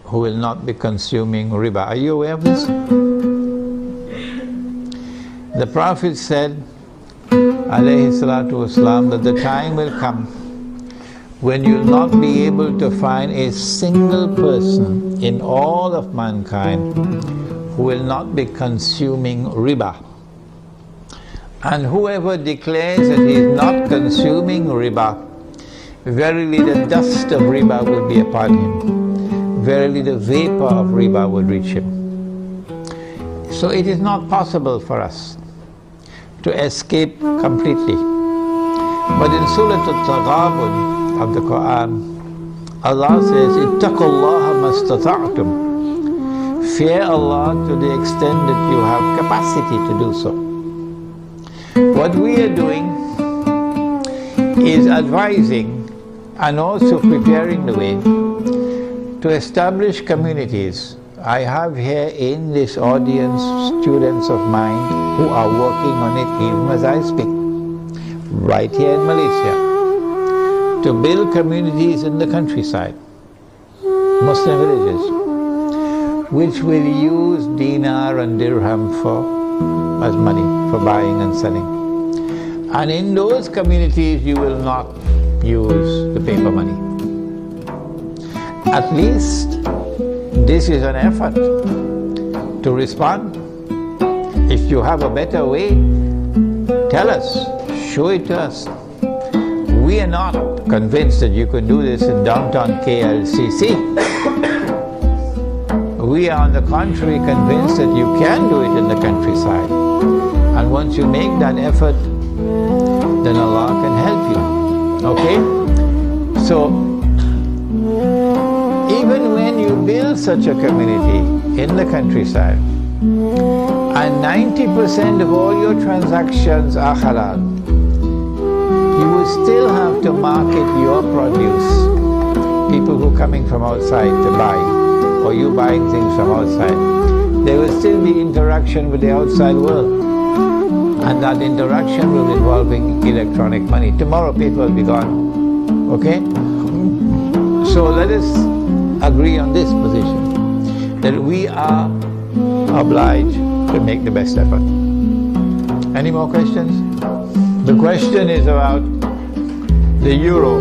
who will not be consuming riba. Are you aware of this? The Prophet said, alayhi salatu wasalam, that the time will come when you'll not be able to find a single person in all of mankind who will not be consuming riba. And whoever declares that he is not consuming riba, verily the dust of riba will be upon him. Verily the vapor of riba will reach him. So it is not possible for us to escape completely. But in Surah Al-Taghabun of the Quran, Allah says, ittaqullaha mastata'tum. Fear Allah to the extent that you have capacity to do so. What we are doing is advising and also preparing the way to establish communities. I have here in this audience students of mine who are working on it even as I speak, right here in Malaysia, to build communities in the countryside, Muslim villages, which will use dinar and dirham as money for buying and selling. And in those communities you will not use the paper money. At least this is an effort to respond. If you have a better way, tell us, show it to us. We are not convinced that you could do this in downtown KLCC. We are on the contrary convinced that you can do it in the countryside. And once you make that effort, then Allah can help you. Okay? So, even when you build such a community in the countryside, and and 90% of all your transactions are halal, you will still have to market your produce. People who are coming from outside to buy, or you buying things from outside, there will still be interaction with the outside world. And that interaction will be involving electronic money. Tomorrow people will be gone. Okay? So let us agree on this position, that we are obliged to make the best effort. Any more questions? The question is about the euro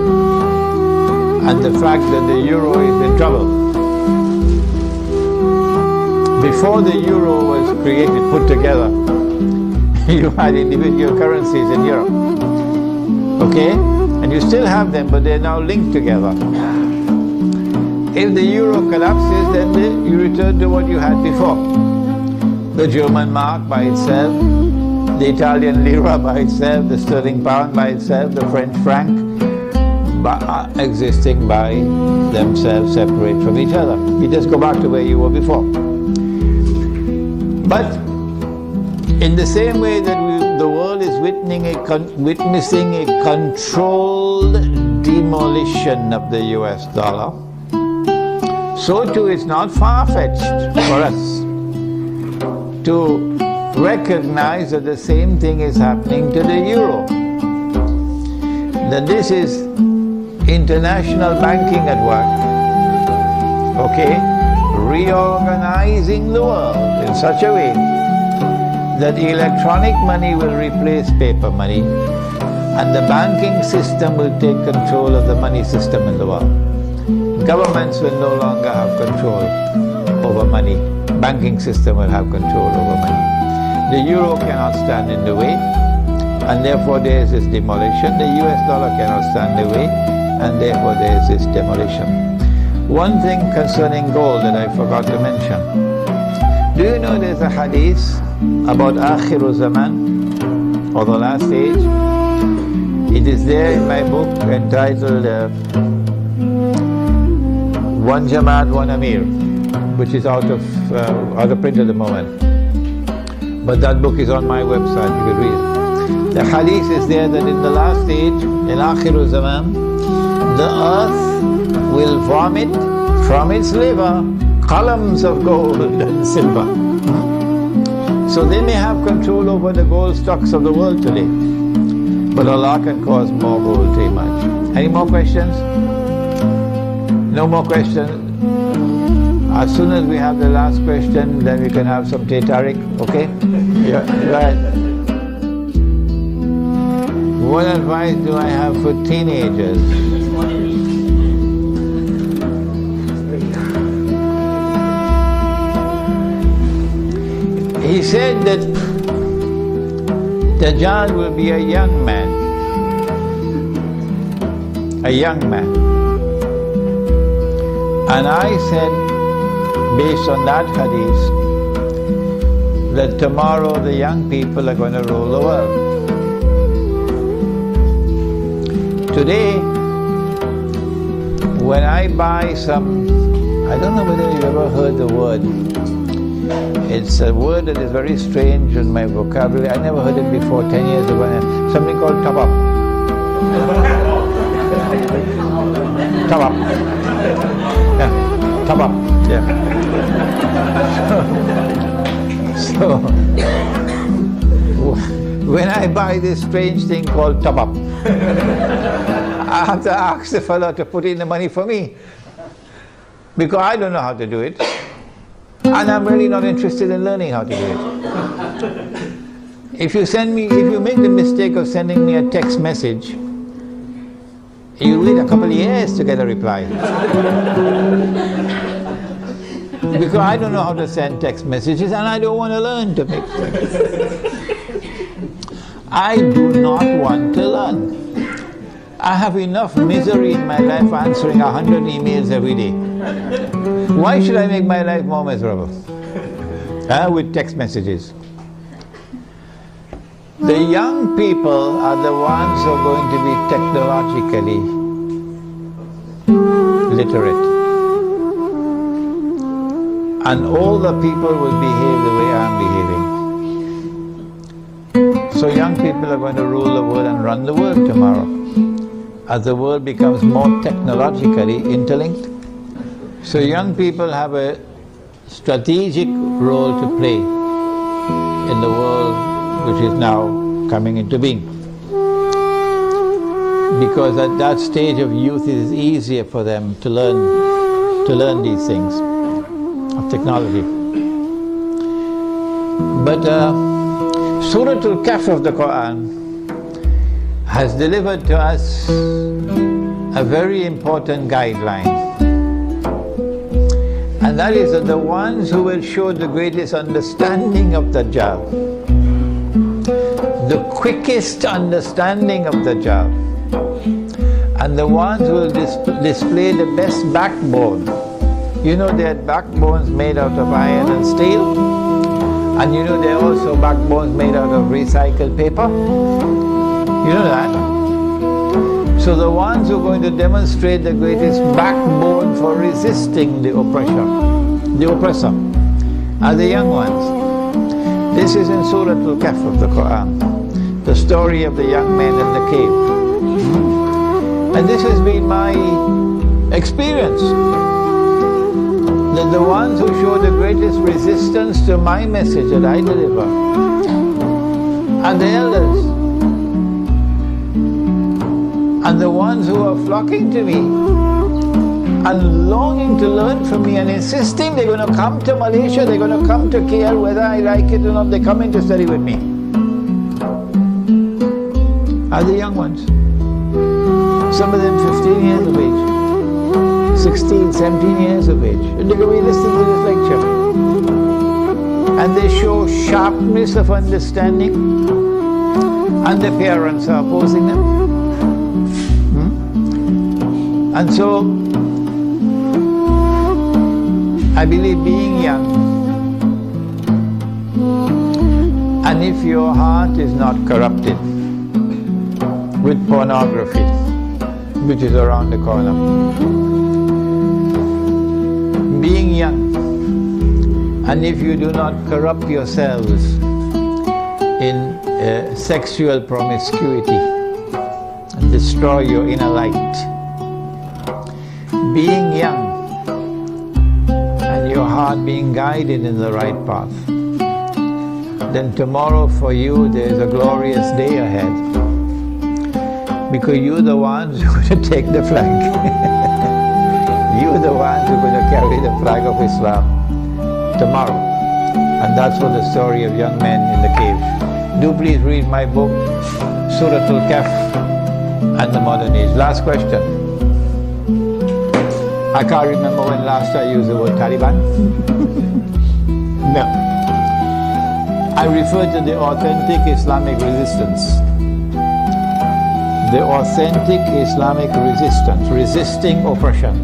and the fact that the euro is in trouble. Before the euro was created, put together, you had individual currencies in Europe. Okay? And you still have them, but they're now linked together. If the euro collapses, then you return to what you had before. The German mark by itself, the Italian lira by itself, the sterling pound by itself, the French franc, existing by themselves, separate from each other. You just go back to where you were before. But in the same way that the world is witnessing a controlled demolition of the US dollar, so too it's not far-fetched for us to recognize that the same thing is happening to the euro. That this is international banking at work, okay, reorganizing the world in such a way that electronic money will replace paper money and the banking system will take control of the money system in the world. Governments will no longer have control over money. Banking system will have control over money. The euro cannot stand in the way, and therefore there is this demolition. The US dollar cannot stand in the way, and therefore there is this demolition. One thing concerning gold that I forgot to mention. Do you know there's a hadith about Akhiru Zaman, or the last age? It is there in my book entitled One Jamaat, One Amir, which is out of print at the moment. But that book is on my website, you can read it. The hadith is there that in the last age, in Akhiru Zaman, the earth will vomit from its liver columns of gold and silver. So they may have control over the gold stocks of the world today, but Allah can cause more gold to emerge. Any more questions? No more questions? As soon as we have the last question, then we can have some Tetarik, okay? Yeah, right. What advice do I have for teenagers? He said that Dajjal will be a young man. A young man. And I said, based on that hadith, that tomorrow the young people are going to rule the world. Today, when I buy some, I don't know whether you've ever heard the word. It's a word that is very strange in my vocabulary. I never heard it before 10 years ago. Something called top up. Top up. Yeah, top up. Yeah. So when I buy this strange thing called top up, I have to ask the fellow to put in the money for me, because I don't know how to do it. And I'm really not interested in learning how to do it. If you make the mistake of sending me a text message, you wait a couple of years to get a reply. Because I don't know how to send text messages and I don't want to learn to make text. I do not want to learn. I have enough misery in my life answering 100 emails every day. Why should I make my life more miserable? With text messages. The young people are the ones who are going to be technologically literate. And all the people will behave the way I'm behaving. So young people are going to rule the world and run the world tomorrow. As the world becomes more technologically interlinked. So young people have a strategic role to play in the world which is now coming into being. Because at that stage of youth it is easier for them to learn these things of technology. But Surah Al-Kahf of the Quran has delivered to us a very important guideline. And that is that the ones who will show the greatest understanding of Dajjal, the quickest understanding of Dajjal, and the ones who will display the best backbone. You know they had backbones made out of iron and steel, and you know there are also backbones made out of recycled paper. You know that? So the ones who are going to demonstrate the greatest backbone for resisting the oppressor are the young ones. This is in Surah Al-Kahf of the Quran, the story of the young men in the cave. And this has been my experience, that the ones who show the greatest resistance to my message that I deliver are the elders. And the ones who are flocking to me and longing to learn from me and insisting they're going to come to Malaysia, they're going to come to KL, whether I like it or not, they're coming to study with me, are the young ones. Some of them 15 years of age, 16, 17 years of age. And they're going to be listening to this lecture. And they show sharpness of understanding, and their parents are opposing them. And so, I believe being young, and if your heart is not corrupted with pornography, which is around the corner, being young, and if you do not corrupt yourselves in sexual promiscuity and destroy your inner light, being young and your heart being guided in the right path, then tomorrow for you there is a glorious day ahead, because you're the ones who are going to take the flag. You're the ones who are going to carry the flag of Islam tomorrow. And that's what the story of young men in the cave. Do please read my book, Surah Al-Kahf and the Modern Age. Last question. I can't remember when last I used the word Taliban. No. I refer to the authentic Islamic resistance. The authentic Islamic resistance, resisting oppression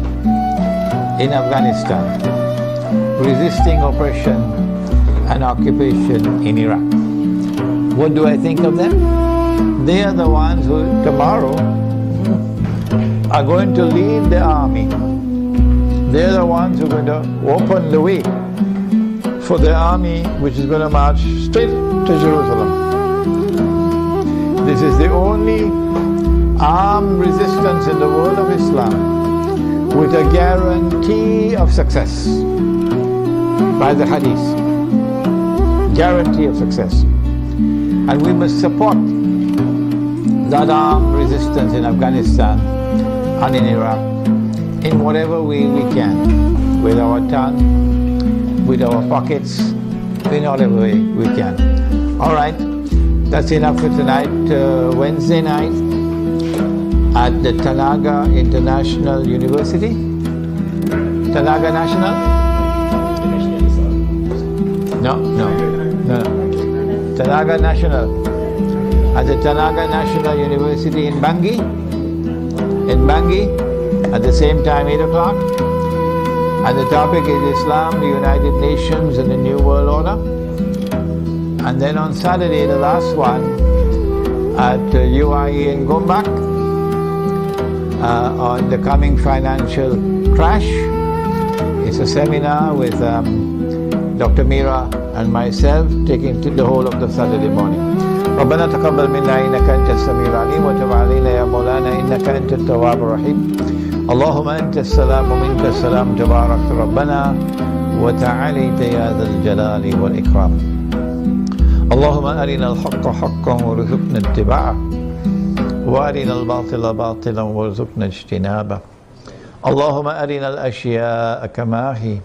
in Afghanistan, resisting oppression and occupation in Iraq. What do I think of them? They are the ones who tomorrow are going to lead the army. They're the ones who are going to open the way for the army which is going to march straight to Jerusalem. This is the only armed resistance in the world of Islam with a guarantee of success by the hadith. Guarantee of success. And we must support that armed resistance in Afghanistan and in Iraq in whatever way we can, with our tongue, with our pockets, in whatever way we can. All right, that's enough for tonight. Wednesday night at the Tanaga International University. Tanaga National? No. Tanaga National. At the Tanaga National University in Bangi. At the same time, 8 o'clock. And the topic is Islam, the United Nations and the New World Order. And then on Saturday, the last one, at UIE in Gombak, on the coming financial crash. It's a seminar with Dr. Mira and myself taking the whole of the Saturday morning. ربنا تقبل منا إنك أنت السميع العليم وتب علينا يا مولانا إنك أنت التواب الرحيم. اللهم أنت السلام ومنك السلام تبارك ربنا وتعاليت يا ذا الجلال والإكرام. اللهم أرنا الحق حقا وارزقنا اتباعه وأرنا الباطل باطلا وارزقنا اجتنابه. اللهم أرنا الأشياء كما هي.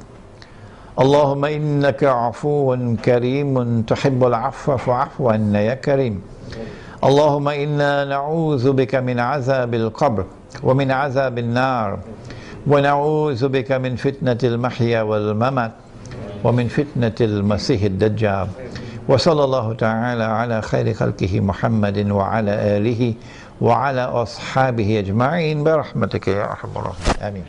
اللهم إنك عفو كريم تحب العفو فاعف عنا يا كريم. اللهم إنا نعوذ بك من عذاب القبر ومن عذاب النار ونعوذ بك من فتنة المحيا والممات ومن فتنة المسيح الدجال. وصلى الله تعالى على خير خلقه محمد وعلى آله وعلى أصحابه أجمعين برحمتك يا أرحم الراحمين. آمين.